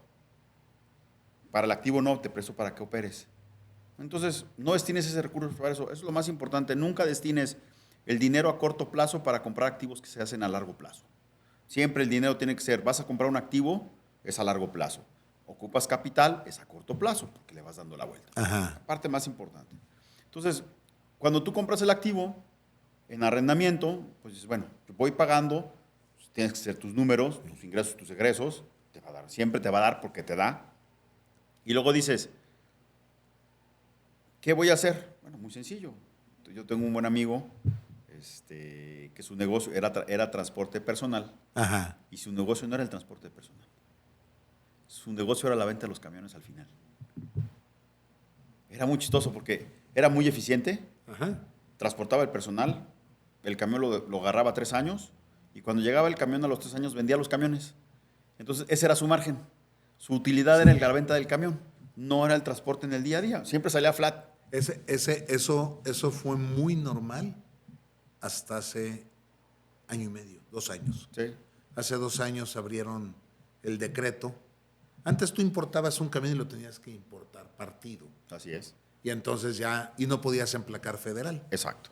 Para el activo no, te presto para que operes. Entonces, no destines ese recurso para eso. Eso es lo más importante. Nunca destines el dinero a corto plazo para comprar activos que se hacen a largo plazo. Siempre el dinero tiene que ser, vas a comprar un activo, es a largo plazo. Ocupas capital, es a corto plazo, porque le vas dando la vuelta. Ajá. La parte más importante. Entonces, cuando tú compras el activo en arrendamiento, pues dices, bueno, yo voy pagando, pues tienes que hacer tus números, tus ingresos, tus egresos, te va a dar, siempre te va a dar porque te da. Y luego dices, ¿qué voy a hacer? Bueno, muy sencillo. Yo tengo un buen amigo que su negocio era transporte personal. Ajá. Y su negocio no era el transporte personal. Su negocio era la venta de los camiones al final. Era muy chistoso porque era muy eficiente, Ajá. transportaba el personal, el camión lo agarraba 3 años, y cuando llegaba el camión a los 3 años vendía los camiones. Entonces, ese era su margen. Su utilidad era la venta del camión, no era el transporte en el día a día. Siempre salía flat. Eso fue muy normal hasta hace año y medio, 2 años. Sí. Hace 2 años abrieron el decreto. Antes tú importabas un camión y lo tenías que importar partido. Así es. Y entonces y no podías emplacar federal. Exacto.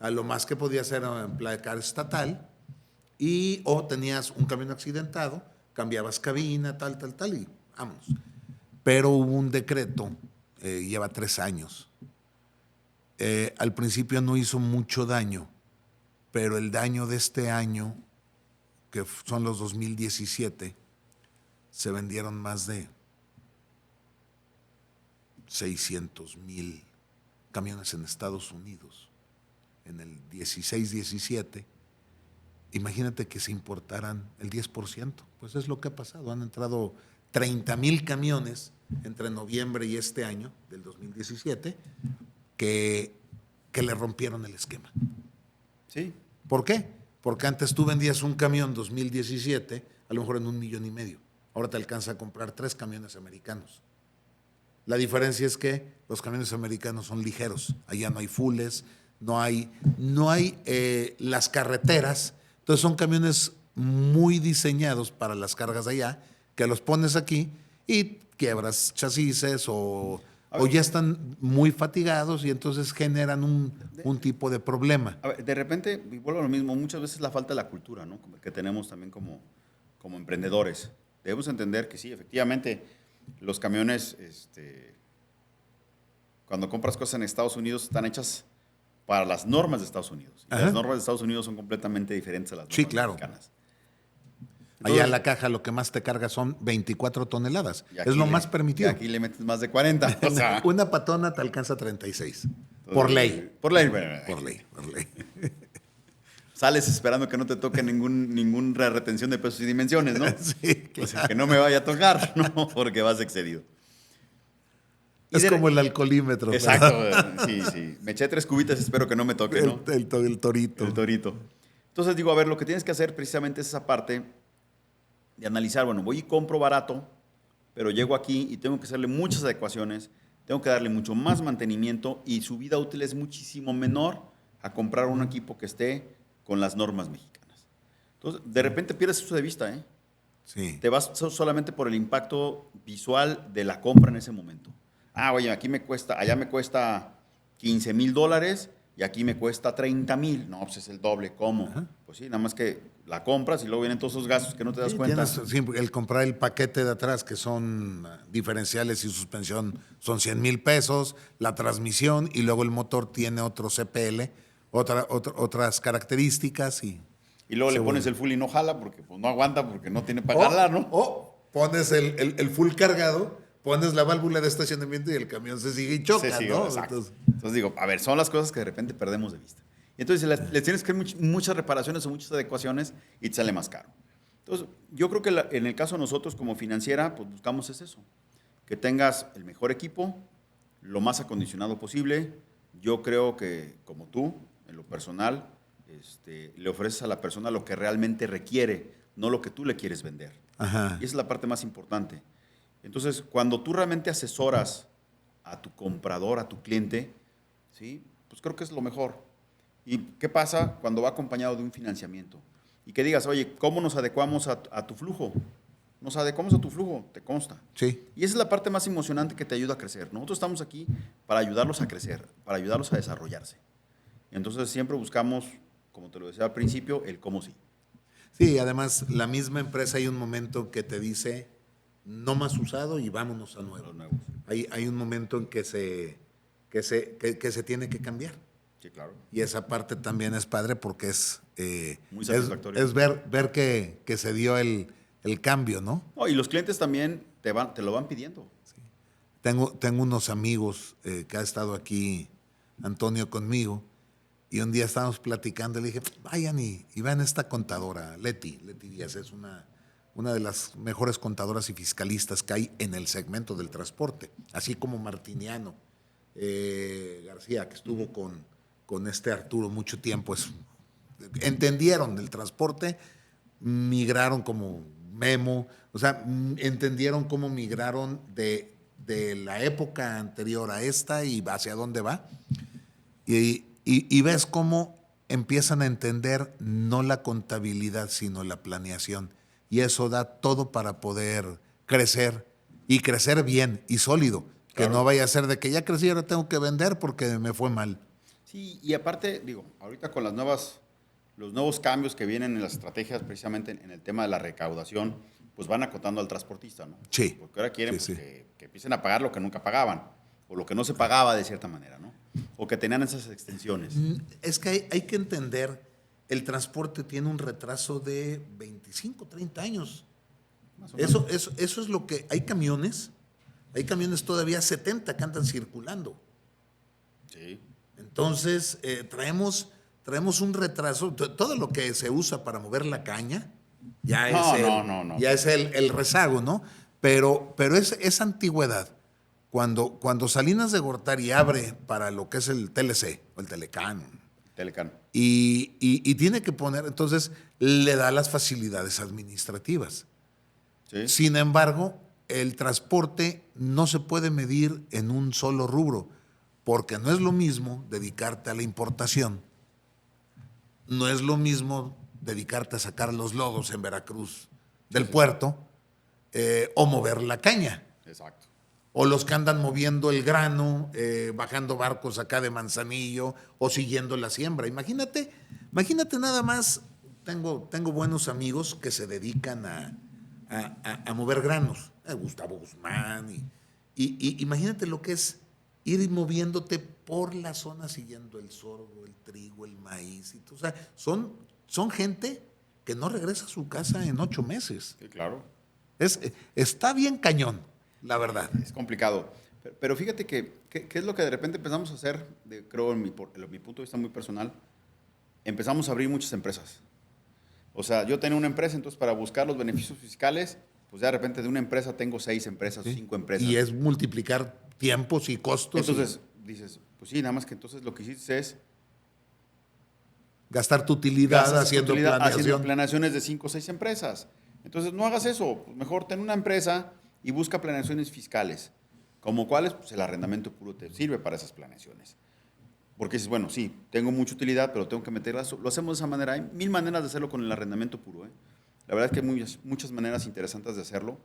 A lo más que podías era emplacar estatal o tenías un camión accidentado, cambiabas cabina, tal, y vámonos. Pero hubo un decreto, lleva 3 años. Al principio no hizo mucho daño, pero el daño de este año, que son los 2017, se vendieron más de 600,000 camiones en Estados Unidos en el 16-17. Imagínate que se importaran el 10%. Pues es lo que ha pasado. Han entrado 30,000 camiones entre noviembre y este año, del 2017, que le rompieron el esquema. Sí. ¿Por qué? Porque antes tú vendías un camión 2017, a lo mejor en 1,5 millones. Ahora te alcanza a comprar 3 camiones americanos. La diferencia es que los camiones americanos son ligeros. Allá no hay fulles, no hay las carreteras. Entonces son camiones muy diseñados para las cargas de allá, que los pones aquí y quiebras chasis o ya están muy fatigados y entonces generan un tipo de problema. A ver, de repente, y vuelvo a lo mismo, muchas veces la falta de la cultura, ¿no? Que tenemos también como emprendedores. Debemos entender que sí, efectivamente, los camiones, cuando compras cosas en Estados Unidos, están hechas para las normas de Estados Unidos. Y las normas de Estados Unidos son completamente diferentes a las normas mexicanas. Entonces, allá la caja lo que más te carga son 24 toneladas. Es lo más permitido. Y aquí le metes más de 40. O sea, una patona te alcanza 36. Por ley. Por ley. Por ley. Sales esperando que no te toque ninguna retención de pesos y dimensiones, ¿no? Sí, claro. O sea, que no me vaya a tocar, ¿no? Porque vas excedido. Es como el alcoholímetro. Exacto. Sí. Me eché 3 cubitas y espero que no me toque, ¿no? El torito. El torito. Entonces digo, a ver, lo que tienes que hacer precisamente es esa parte de analizar, bueno, voy y compro barato, pero llego aquí y tengo que hacerle muchas adecuaciones, tengo que darle mucho más mantenimiento y su vida útil es muchísimo menor a comprar un equipo que esté con las normas mexicanas. Entonces, de repente pierdes eso de vista, ¿eh? Sí. Te vas solamente por el impacto visual de la compra en ese momento. Oye, allá me cuesta $15,000 y aquí me cuesta 30,000. No, pues es el doble. ¿Cómo? Ajá. Pues sí, nada más que la compras y luego vienen todos esos gastos que no te das cuenta. El comprar el paquete de atrás, que son diferenciales y suspensión, son 100,000 pesos, la transmisión y luego el motor tiene otro CPL, otras características. Y luego le pones el full y no jala porque pues, no aguanta porque no tiene para jalar, ¿no? O pones el full cargado, pones la válvula de estacionamiento y el camión se sigue y choca, ¿no? Entonces digo, a ver, son las cosas que de repente perdemos de vista. Y entonces les tienes que hacer muchas reparaciones o muchas adecuaciones y te sale más caro. Entonces, yo creo que en el caso de nosotros como financiera, pues buscamos es eso, que tengas el mejor equipo, lo más acondicionado posible. Yo creo que, como tú, en lo personal, le ofreces a la persona lo que realmente requiere, no lo que tú le quieres vender. Ajá. Y esa es la parte más importante. Entonces, cuando tú realmente asesoras a tu comprador, a tu cliente, ¿sí? Pues creo que es lo mejor. ¿Y qué pasa cuando va acompañado de un financiamiento? Y que digas, oye, ¿cómo nos adecuamos a tu flujo? Nos adecuamos a tu flujo, te consta. Sí. Y esa es la parte más emocionante que te ayuda a crecer. Nosotros estamos aquí para ayudarlos a crecer, para ayudarlos a desarrollarse. Entonces siempre buscamos, como te lo decía al principio, el cómo sí. Sí, además la misma empresa hay un momento que te dice, no más usado y vámonos a nuevo. Hay un momento en que se tiene que cambiar. Sí, claro. Y esa parte también es padre porque es muy satisfactorio. Es ver que se dio el cambio, ¿no? Y los clientes también te lo van pidiendo. Sí. Tengo unos amigos que ha estado aquí, Antonio, conmigo, y un día estábamos platicando y le dije, vayan y vean esta contadora, Leti Díaz, es una de las mejores contadoras y fiscalistas que hay en el segmento del transporte, así como Martiniano García, que estuvo con con este Arturo mucho tiempo, entendieron el transporte, migraron como Memo, o sea, entendieron cómo migraron de la época anterior a esta y hacia dónde va. Y ves cómo empiezan a entender no la contabilidad, sino la planeación. Y eso da todo para poder crecer y crecer bien y sólido. Que Claro. no vaya a ser de que ya crecí y ahora tengo que vender porque me fue mal. Sí, y aparte, digo, ahorita con los nuevos cambios que vienen en las estrategias, precisamente en el tema de la recaudación, pues van acotando al transportista, ¿no? Sí. Porque ahora quieren Sí, pues, sí. que empiecen a pagar lo que nunca pagaban, o lo que no se pagaba de cierta manera, ¿no? O que tenían esas extensiones. Es que hay que entender, el transporte tiene un retraso de 25, 30 años. Más o menos. Eso es lo que... Hay camiones todavía 70 que andan circulando. Sí. Entonces, traemos un retraso. Todo lo que se usa para mover la caña ya No. es el rezago, ¿no? Pero esa antigüedad, cuando Salinas de Gortari abre para lo que es el TLC o el Telecán, Telecán. y tiene que poner, entonces le da las facilidades administrativas. Sí. Sin embargo, el transporte no se puede medir en un solo rubro, porque no es lo mismo dedicarte a la importación, no es lo mismo dedicarte a sacar los lodos en Veracruz del puerto o mover la caña, Exacto. o los que andan moviendo el grano, bajando barcos acá de Manzanillo o siguiendo la siembra. Imagínate nada más, tengo buenos amigos que se dedican a mover granos, Gustavo Guzmán, y imagínate lo que es ir moviéndote por la zona siguiendo el sorgo, el trigo, el maíz. O sea, son gente que no regresa a su casa en 8 meses. Sí, claro. Está bien cañón, la verdad. Es complicado. Pero fíjate ¿qué es lo que de repente empezamos a hacer? Creo, en mi punto de vista muy personal, empezamos a abrir muchas empresas. O sea, yo tenía una empresa, entonces para buscar los beneficios fiscales, pues ya de repente de una empresa tengo 6 empresas, ¿Sí? 5 empresas. Y es multiplicar tiempos y costos. Entonces dices, pues sí, nada más que entonces lo que hiciste es gastar tu utilidad gastas haciendo utilidad planeación. haciendo planeaciones de 5 o 6 empresas. Entonces no hagas eso, pues mejor ten una empresa y busca planeaciones fiscales. ¿Como cuáles? Pues el arrendamiento puro te sirve para esas planeaciones. Porque dices, bueno, sí, tengo mucha utilidad, pero tengo que meterlas. Lo hacemos de esa manera. Hay 1000 maneras de hacerlo con el arrendamiento puro. La verdad es que hay muchas maneras interesantes de hacerlo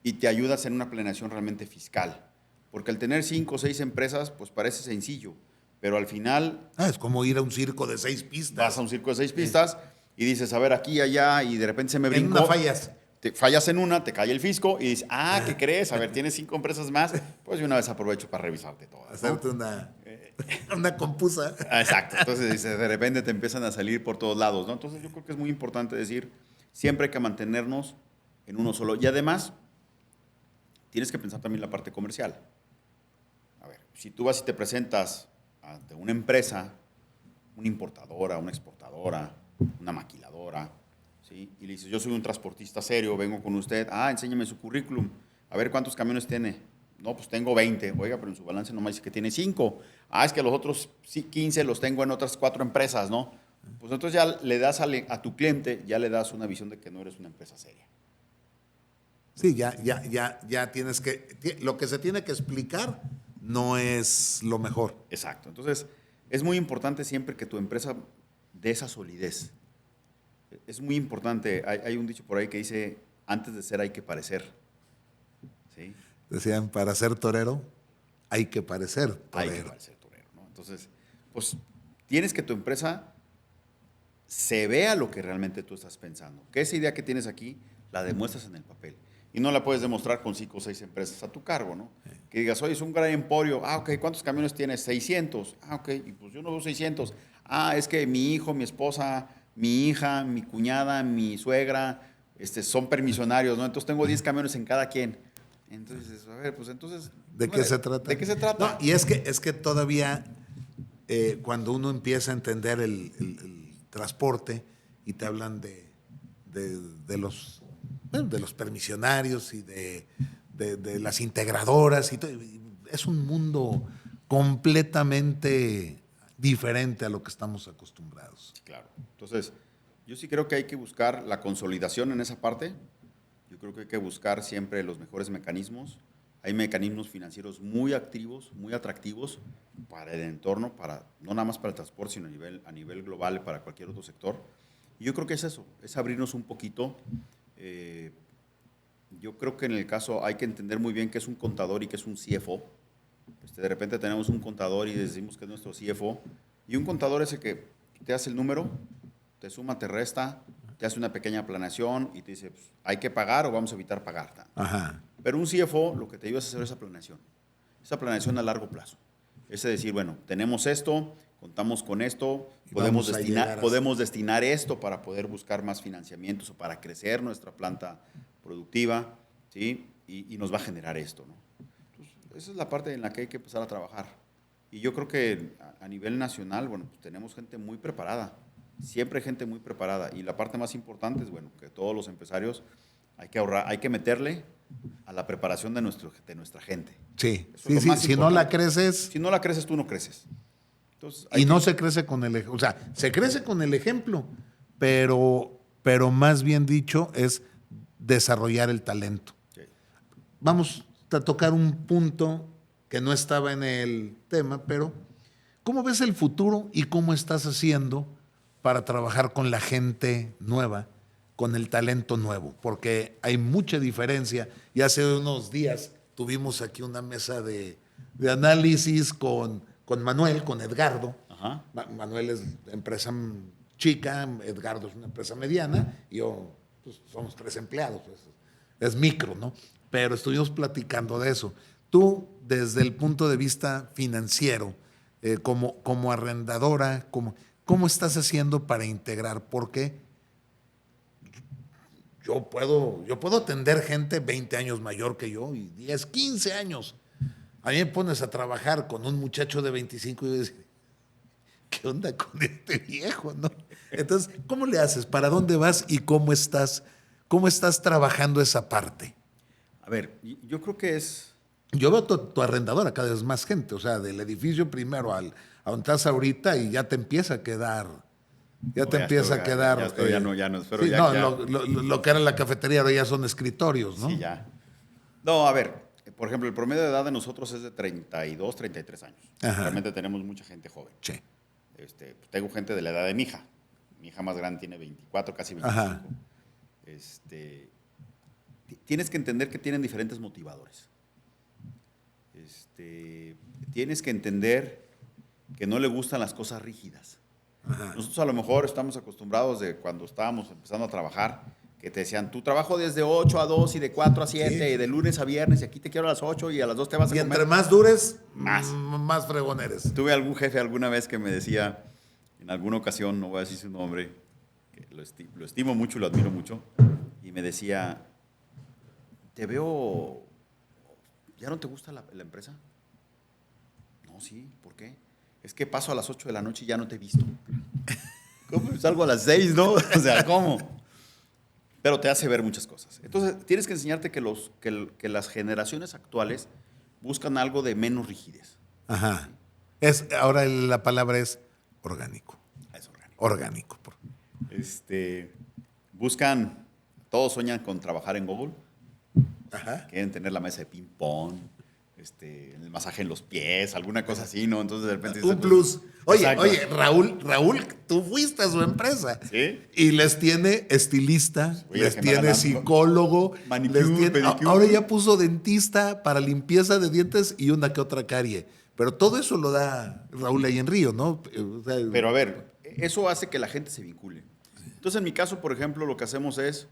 y te ayuda a hacer una planeación realmente fiscal. Porque al tener 5 o 6 empresas, pues parece sencillo, pero al final Es como ir a un circo de 6 pistas. vas a un circo de 6 pistas y dices, a ver, aquí, allá, y de repente se me En brincó. una fallas. Te fallas en una, te cae el fisco y dices, ¿qué crees? A ver, tienes 5 empresas más, pues de una vez aprovecho para revisarte todas, ¿no? Hacerte una compusa. Exacto. Entonces, dice, de repente te empiezan a salir por todos lados, ¿no? Entonces, yo creo que es muy importante decir, siempre hay que mantenernos en uno solo. Y además, tienes que pensar también la parte comercial. A ver, si tú vas y te presentas ante una empresa, una importadora, una exportadora, una maquiladora, ¿sí? Y le dices, yo soy un transportista serio, vengo con usted, enséñame su currículum, a ver cuántos camiones tiene. No, pues tengo 20. Oiga, pero en su balance nomás dice que tiene 5. Es que los otros 15 los tengo en otras 4 empresas, ¿no? Pues entonces ya le das a tu cliente, ya le das una visión de que no eres una empresa seria. Sí, ya tienes que... Lo que se tiene que explicar no es lo mejor. Exacto. Entonces, es muy importante siempre que tu empresa dé esa solidez. Es muy importante. Hay un dicho por ahí que dice, antes de ser hay que parecer. ¿Sí? Decían, para ser torero hay que parecer torero. Hay que parecer torero, ¿no? Entonces, pues tienes que tu empresa se vea lo que realmente tú estás pensando. Que esa idea que tienes aquí la demuestras en el papel. Y no la puedes demostrar con 5 o 6 empresas a tu cargo, ¿no? Sí. Que digas, oye, es un gran emporio. Ok, ¿cuántos camiones tienes? 600. Ok, y pues yo no veo 600. Es que mi hijo, mi esposa, mi hija, mi cuñada, mi suegra, son permisionarios, ¿no? Entonces tengo 10 camiones en cada quien. Entonces, a ver, pues entonces... ¿De qué se trata? ¿De qué se trata? No, y es que todavía cuando uno empieza a entender el transporte y te hablan de los permisionarios y de las integradoras, y todo, es un mundo completamente diferente a lo que estamos acostumbrados. Claro. Entonces, yo sí creo que hay que buscar la consolidación en esa parte. Yo creo que hay que buscar siempre los mejores mecanismos. Hay mecanismos financieros muy activos, muy atractivos para el entorno, no nada más para el transporte, sino a nivel global, para cualquier otro sector. Y yo creo que es eso, es abrirnos un poquito. Yo creo que en el caso hay que entender muy bien qué es un contador y qué es un CFO. De repente tenemos un contador y decimos que es nuestro CFO. Y un contador es el que te hace el número, te suma, te resta, te hace una pequeña planeación y te dice, pues, ¿hay que pagar o vamos a evitar pagar? Ajá. Pero un CFO lo que te ayuda es hacer esa planeación a largo plazo. Es decir, bueno, tenemos esto, contamos con esto, podemos destinar esto para poder buscar más financiamientos o para crecer nuestra planta productiva, ¿sí? Y nos va a generar esto, ¿no? Entonces, esa es la parte en la que hay que empezar a trabajar. Y yo creo que a nivel nacional, bueno, pues tenemos gente muy preparada, siempre gente muy preparada. Y la parte más importante es, bueno, que todos los empresarios hay que ahorrar, hay que meterle a la preparación de nuestra gente. Sí, sí. Si no la creces... Si no la creces, tú no creces. Entonces, no se crece con el ejemplo. O sea, se crece con el ejemplo, pero más bien dicho es desarrollar el talento. Sí. Vamos a tocar un punto que no estaba en el tema, pero ¿cómo ves el futuro y cómo estás haciendo para trabajar con la gente nueva, con el talento nuevo? Porque hay mucha diferencia. Y hace unos días tuvimos aquí una mesa de análisis con Manuel, con Edgardo. Ajá. Manuel es empresa chica, Edgardo es una empresa mediana, y yo, pues, somos 3 empleados, pues, es micro, ¿no? Pero estuvimos platicando de eso. Tú, desde el punto de vista financiero, como arrendadora, ¿cómo estás haciendo para integrar? Porque yo puedo atender gente 20 años mayor que yo, y 10, 15 años. A mí me pones a trabajar con un muchacho de 25 y yo digo, ¿qué onda con este viejo, no? Entonces, ¿cómo le haces? ¿Para dónde vas y cómo estás trabajando esa parte? A ver, yo creo que es... Yo veo tu arrendadora cada vez más gente, o sea, del edificio primero a donde estás ahorita, y ya te empieza a quedar... Ya no espero. Sí, ya, lo que era la cafetería ahora ya son escritorios, ¿no? Sí, ya. No, a ver, por ejemplo, el promedio de edad de nosotros es de 32, 33 años. Ajá. Realmente tenemos mucha gente joven. Sí. Tengo gente de la edad de mi hija. Mi hija más grande tiene 24, casi 25. Ajá. Tienes que entender que tienen diferentes motivadores. Tienes que entender que no le gustan las cosas rígidas. Ajá. Nosotros a lo mejor estamos acostumbrados de cuando estábamos empezando a trabajar, que te decían, tu trabajo desde 8 a 2 y de 4 a 7, sí, y de lunes a viernes, y aquí te quiero a las 8 y a las 2 te vas a comer. Y entre más dures, más fregón eres. Tuve algún jefe alguna vez que me decía, en alguna ocasión, no voy a decir su nombre, que lo estimo mucho, lo admiro mucho, y me decía, te veo, ¿ya no te gusta la empresa? No, sí, ¿por qué? Es que paso a las 8 de la noche y ya no te he visto. ¿Cómo? Salgo a las 6, ¿no? O sea, ¿cómo? Pero te hace ver muchas cosas. Entonces, tienes que enseñarte que las generaciones actuales buscan algo de menos rigidez. Ajá. Ahora la palabra es orgánico. Es orgánico. Orgánico. Buscan, todos sueñan con trabajar en Google. Ajá. Quieren tener la mesa de ping-pong, el masaje en los pies, alguna cosa así, ¿no? Entonces, de repente... Un plus. Oye, Raúl, tú fuiste a su empresa. ¿Sí? Y les tiene estilista, les tiene psicólogo, manicure. Ahora ya puso dentista para limpieza de dientes y una que otra carie. Pero todo eso lo da Raúl ahí en Río, ¿no? O sea, pero a ver, eso hace que la gente se vincule. Entonces, en mi caso, por ejemplo, lo que hacemos es,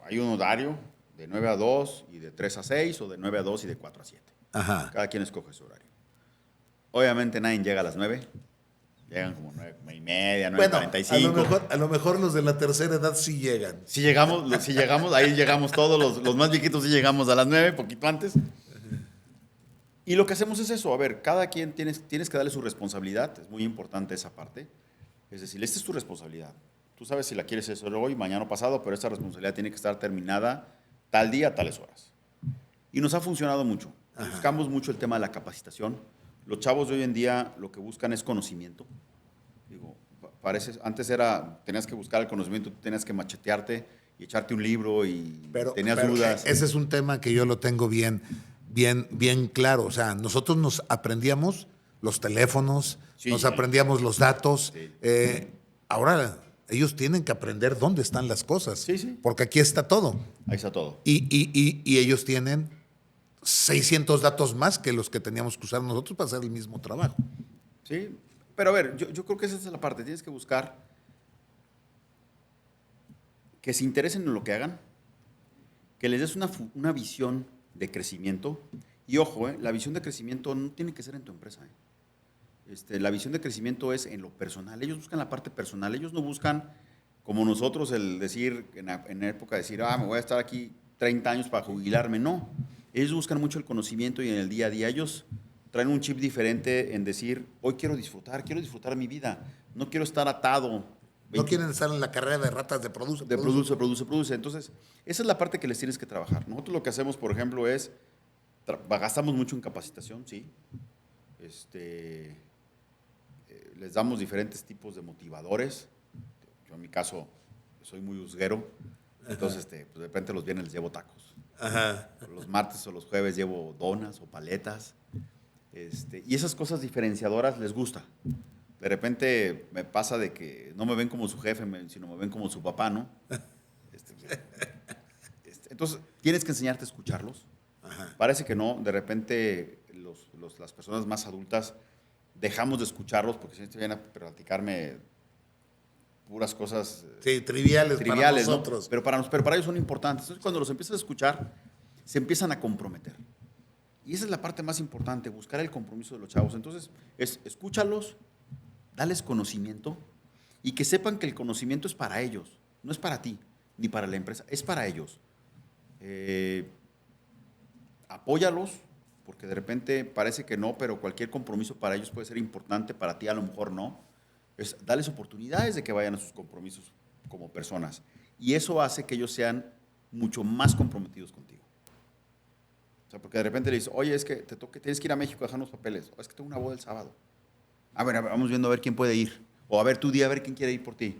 hay un horario de 9 a 2 y de 3 a 6, o de 9 a 2 y de 4 a 7. Ajá. Cada quien escoge su horario. Obviamente nadie llega a las 9. Llegan como 9:30, 9:45. Bueno, a lo mejor los de la tercera edad sí llegan. Si llegamos, ahí llegamos todos, los más viejitos sí llegamos a las 9, poquito antes. Y lo que hacemos es eso, a ver, cada quien tienes que darle su responsabilidad, es muy importante esa parte. Es decir, esta es tu responsabilidad. Tú sabes si la quieres hacer hoy, mañana o pasado, pero esta responsabilidad tiene que estar terminada tal día, tales horas. Y nos ha funcionado mucho. Ajá. Buscamos mucho el tema de la capacitación, Los chavos de hoy en día lo que buscan es conocimiento. Digo, antes tenías que buscar el conocimiento, tenías que machetearte y echarte un libro y tenías dudas. Ese es un tema que yo lo tengo bien claro. O sea, nosotros nos aprendíamos los teléfonos, Sí. nos aprendíamos los datos. Sí. Ahora ellos tienen que aprender dónde están las cosas. Sí. Porque aquí está todo. Ahí está todo. Y ellos tienen 600 datos más que los que teníamos que usar nosotros para hacer el mismo trabajo. Sí, pero a ver, yo creo que esa es la parte. Tienes que buscar que se interesen en lo que hagan, que les des una visión de crecimiento. Y ojo, la visión de crecimiento no tiene que ser en tu empresa. La visión de crecimiento es en lo personal. Ellos buscan la parte personal. Ellos no buscan, como nosotros, el decir, en la época, decir, me voy a estar aquí 30 años para jubilarme. No. Ellos buscan mucho el conocimiento y en el día a día. Ellos traen un chip diferente en decir, hoy quiero disfrutar mi vida. No quiero estar atado. No quieren estar en la carrera de ratas de produce. Entonces, esa es la parte que les tienes que trabajar. Nosotros lo que hacemos, por ejemplo, es, gastamos mucho en capacitación, sí. Les damos diferentes tipos de motivadores. Yo en mi caso soy muy husguero, entonces pues de repente los viernes les llevo tacos. Ajá. Los martes o los jueves llevo donas o paletas. Y esas cosas diferenciadoras les gusta. De repente me pasa de que no me ven como su jefe, sino me ven como su papá, ¿no? Entonces, tienes que enseñarte a escucharlos. Ajá. Parece que no, de repente las personas más adultas dejamos de escucharlos porque si vienen a platicarme puras cosas triviales para nosotros. ¿no? Pero para ellos son importantes. Entonces, cuando los empiezas a escuchar, se empiezan a comprometer. Y esa es la parte más importante, buscar el compromiso de los chavos. Entonces, escúchalos, dales conocimiento y que sepan que el conocimiento es para ellos, no es para ti, ni para la empresa, es para ellos. Apóyalos, porque de repente parece que no, pero cualquier compromiso para ellos puede ser importante, para ti a lo mejor no. Darles oportunidades de que vayan a sus compromisos como personas. Y eso hace que ellos sean mucho más comprometidos contigo. O sea, porque de repente le dices, oye, es que tienes que ir a México a dejar unos papeles. O es que tengo una boda el sábado. A ver, vamos viendo a ver quién puede ir. O a ver tu día, a ver quién quiere ir por ti.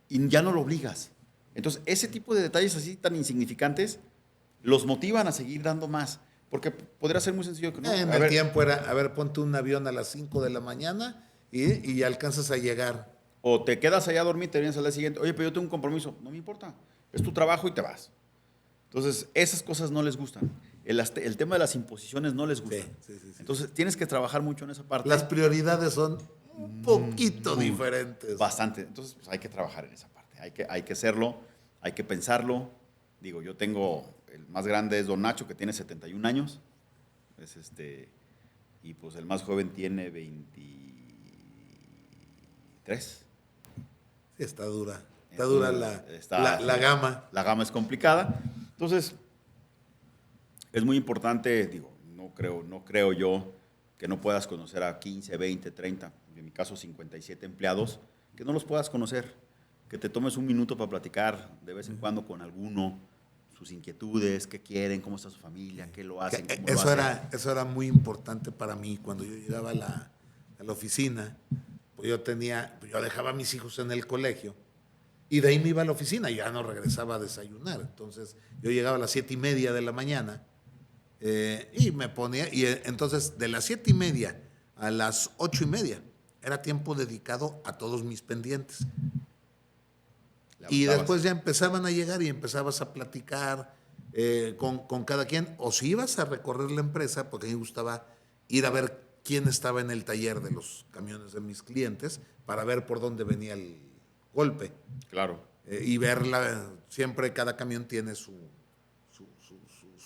Y ya no lo obligas. Entonces, ese tipo de detalles así tan insignificantes los motivan a seguir dando más. Porque podría ser muy sencillo que no. En el tiempo era, a ver, ponte un avión a las 5 de la mañana y alcanzas a llegar. O te quedas allá a dormir, te vienes al día siguiente. Oye, pero yo tengo un compromiso. No me importa. Es tu trabajo y te vas. Entonces, esas cosas no les gustan. El tema de las imposiciones no les gusta. Sí. Entonces, tienes que trabajar mucho en esa parte. Las prioridades son un poquito diferentes. Bastante. Entonces, pues hay que trabajar en esa parte. Hay que hacerlo, hay que pensarlo. Digo, yo tengo, el más grande es Don Nacho, que tiene 71 años. Y pues el más joven tiene 23. Sí, está dura. Está dura la gama. La gama es complicada. Entonces, es muy importante, digo, no creo yo que no puedas conocer a 15, 20, 30, en mi caso 57 empleados, que no los puedas conocer, que te tomes un minuto para platicar de vez en cuando con alguno, sus inquietudes, qué quieren, cómo está su familia, qué lo hacen, cómo lo hacen. Eso era muy importante para mí. Cuando yo llegaba a la oficina, pues yo dejaba a mis hijos en el colegio y de ahí me iba a la oficina y ya no regresaba a desayunar. Entonces yo llegaba a las 7:30 de la mañana y me ponía, y entonces de las 7:30 a las 8:30 era tiempo dedicado a todos mis pendientes. Y después ya empezaban a llegar y empezabas a platicar con cada quien, o si ibas a recorrer la empresa, porque a mí me gustaba ir a ver quién estaba en el taller de los camiones de mis clientes para ver por dónde venía el golpe. Claro. Y verla, siempre cada camión tiene su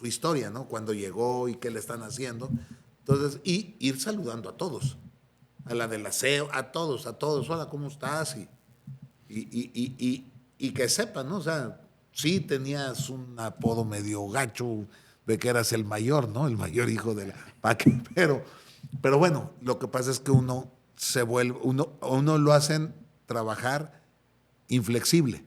historia, ¿no? Cuándo llegó y qué le están haciendo. Entonces, y ir saludando a todos, a la del aseo, a todos, hola, ¿cómo estás? Y que sepan, ¿no? O sea, sí tenías un apodo medio gacho de que eras el mayor, ¿no? El mayor hijo de la paque, pero bueno, lo que pasa es que uno lo hacen trabajar inflexible.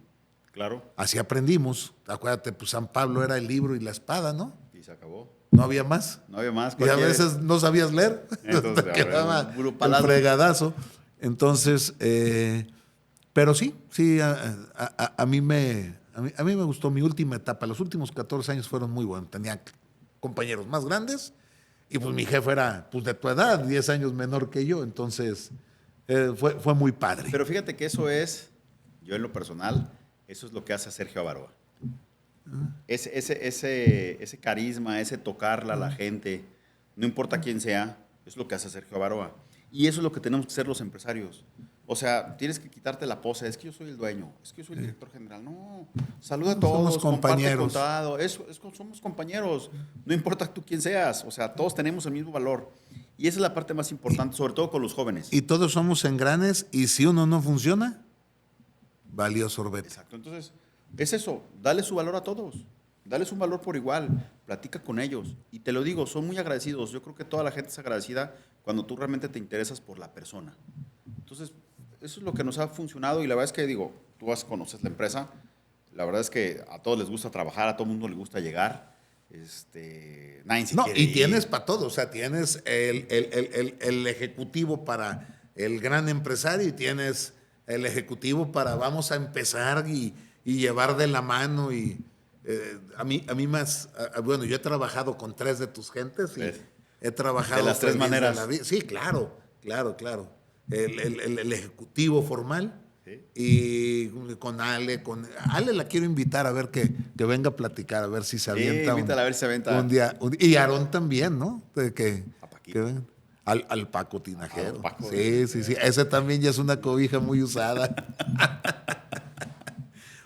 Claro. Así aprendimos. Acuérdate, pues San Pablo era el libro y la espada, ¿no? Y se acabó. no había más. No había más. Y a veces no sabías leer, Entonces, te quedaba puro el palabra. fregadazo. Entonces, pero sí, a mí me gustó mi última etapa. Los últimos 14 años fueron muy buenos. Tenía compañeros más grandes y pues mi jefe era pues de tu edad, 10 años menor que yo. Entonces, fue muy padre. Pero fíjate que eso es, yo en lo personal, eso es lo que hace a Sergio Avaroa. Ese carisma, ese tocarla a la gente, no importa quién sea, es lo que hace Sergio Avaroa. Y eso es lo que tenemos que ser los empresarios. O sea, tienes que quitarte la pose, es que yo soy el dueño, es que yo soy el director general. No, saluda a todos, Somos compañeros. Somos compañeros, no importa tú quién seas, o sea, todos tenemos el mismo valor. Y esa es la parte más importante, sobre todo con los jóvenes. Y todos somos engranes y si uno no funciona, valió sorbete. Exacto, entonces es eso, dale su valor a todos, dales un valor por igual, platica con ellos. Y te lo digo, son muy agradecidos. Yo creo que toda la gente es agradecida cuando tú realmente te interesas por la persona. Entonces, eso es lo que nos ha funcionado y la verdad es que, digo, tú conoces la empresa, la verdad es que a todos les gusta trabajar, a todo el mundo le gusta llegar. Nadie se quiere ir. Tienes para todo, o sea, tienes el ejecutivo para el gran empresario y tienes el ejecutivo para vamos a empezar y llevar de la mano y a mí más, bueno, yo he trabajado con 3 de tus gentes y he trabajado de las 3 maneras. Sí, claro. El ejecutivo formal. ¿Sí? Y con Ale la quiero invitar a ver que venga a platicar, a ver si se avienta. Invítala a ver si se avienta. Un día. Y Aarón también, ¿no? Al Paco Tinajero. Paco, sí. Ese también ya es una cobija muy usada.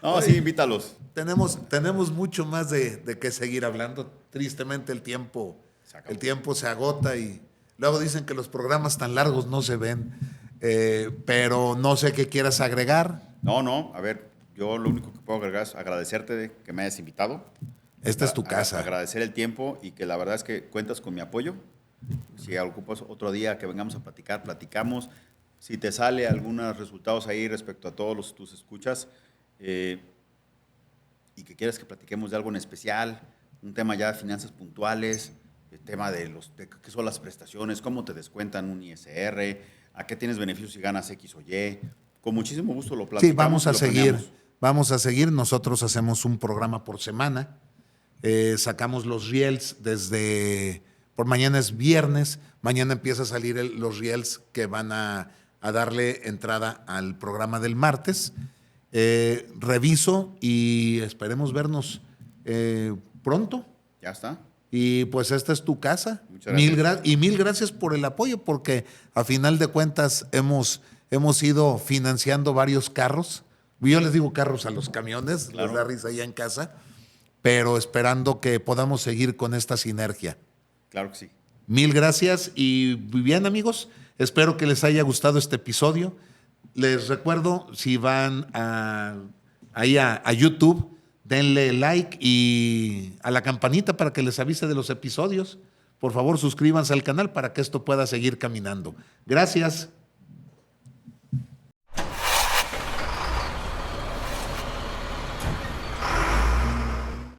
No, sí, invítalos. Tenemos mucho más de qué seguir hablando. Tristemente el tiempo se agota y luego dicen que los programas tan largos no se ven. Pero no sé qué quieras agregar. No, a ver, yo lo único que puedo agregar es agradecerte de que me hayas invitado. Esta es tu casa. Agradecer el tiempo y que la verdad es que cuentas con mi apoyo. Si ocupas otro día que vengamos a platicar, platicamos. Si te sale algunos resultados ahí respecto a todos tus escuchas y que quieras que platiquemos de algo en especial, un tema ya de finanzas puntuales, el tema de qué son las prestaciones, cómo te descuentan un ISR, a qué tienes beneficios si ganas X o Y. Con muchísimo gusto lo platicamos. Sí, vamos a seguir. Nosotros hacemos un programa por semana. Sacamos los reels por mañana es viernes. Mañana empieza a salir los reels que van a darle entrada al programa del martes. Reviso y esperemos vernos pronto. Ya está. Y pues esta es tu casa. Muchas gracias. Mil gracias por el apoyo, porque a final de cuentas hemos ido financiando varios carros. Yo les digo carros a los camiones, claro. Les da risa allá en casa, pero esperando que podamos seguir con esta sinergia. Claro que sí. Mil gracias y bien, amigos, espero que les haya gustado este episodio. Les recuerdo, si van ahí a YouTube, denle like y a la campanita para que les avise de los episodios. Por favor, suscríbanse al canal para que esto pueda seguir caminando. Gracias.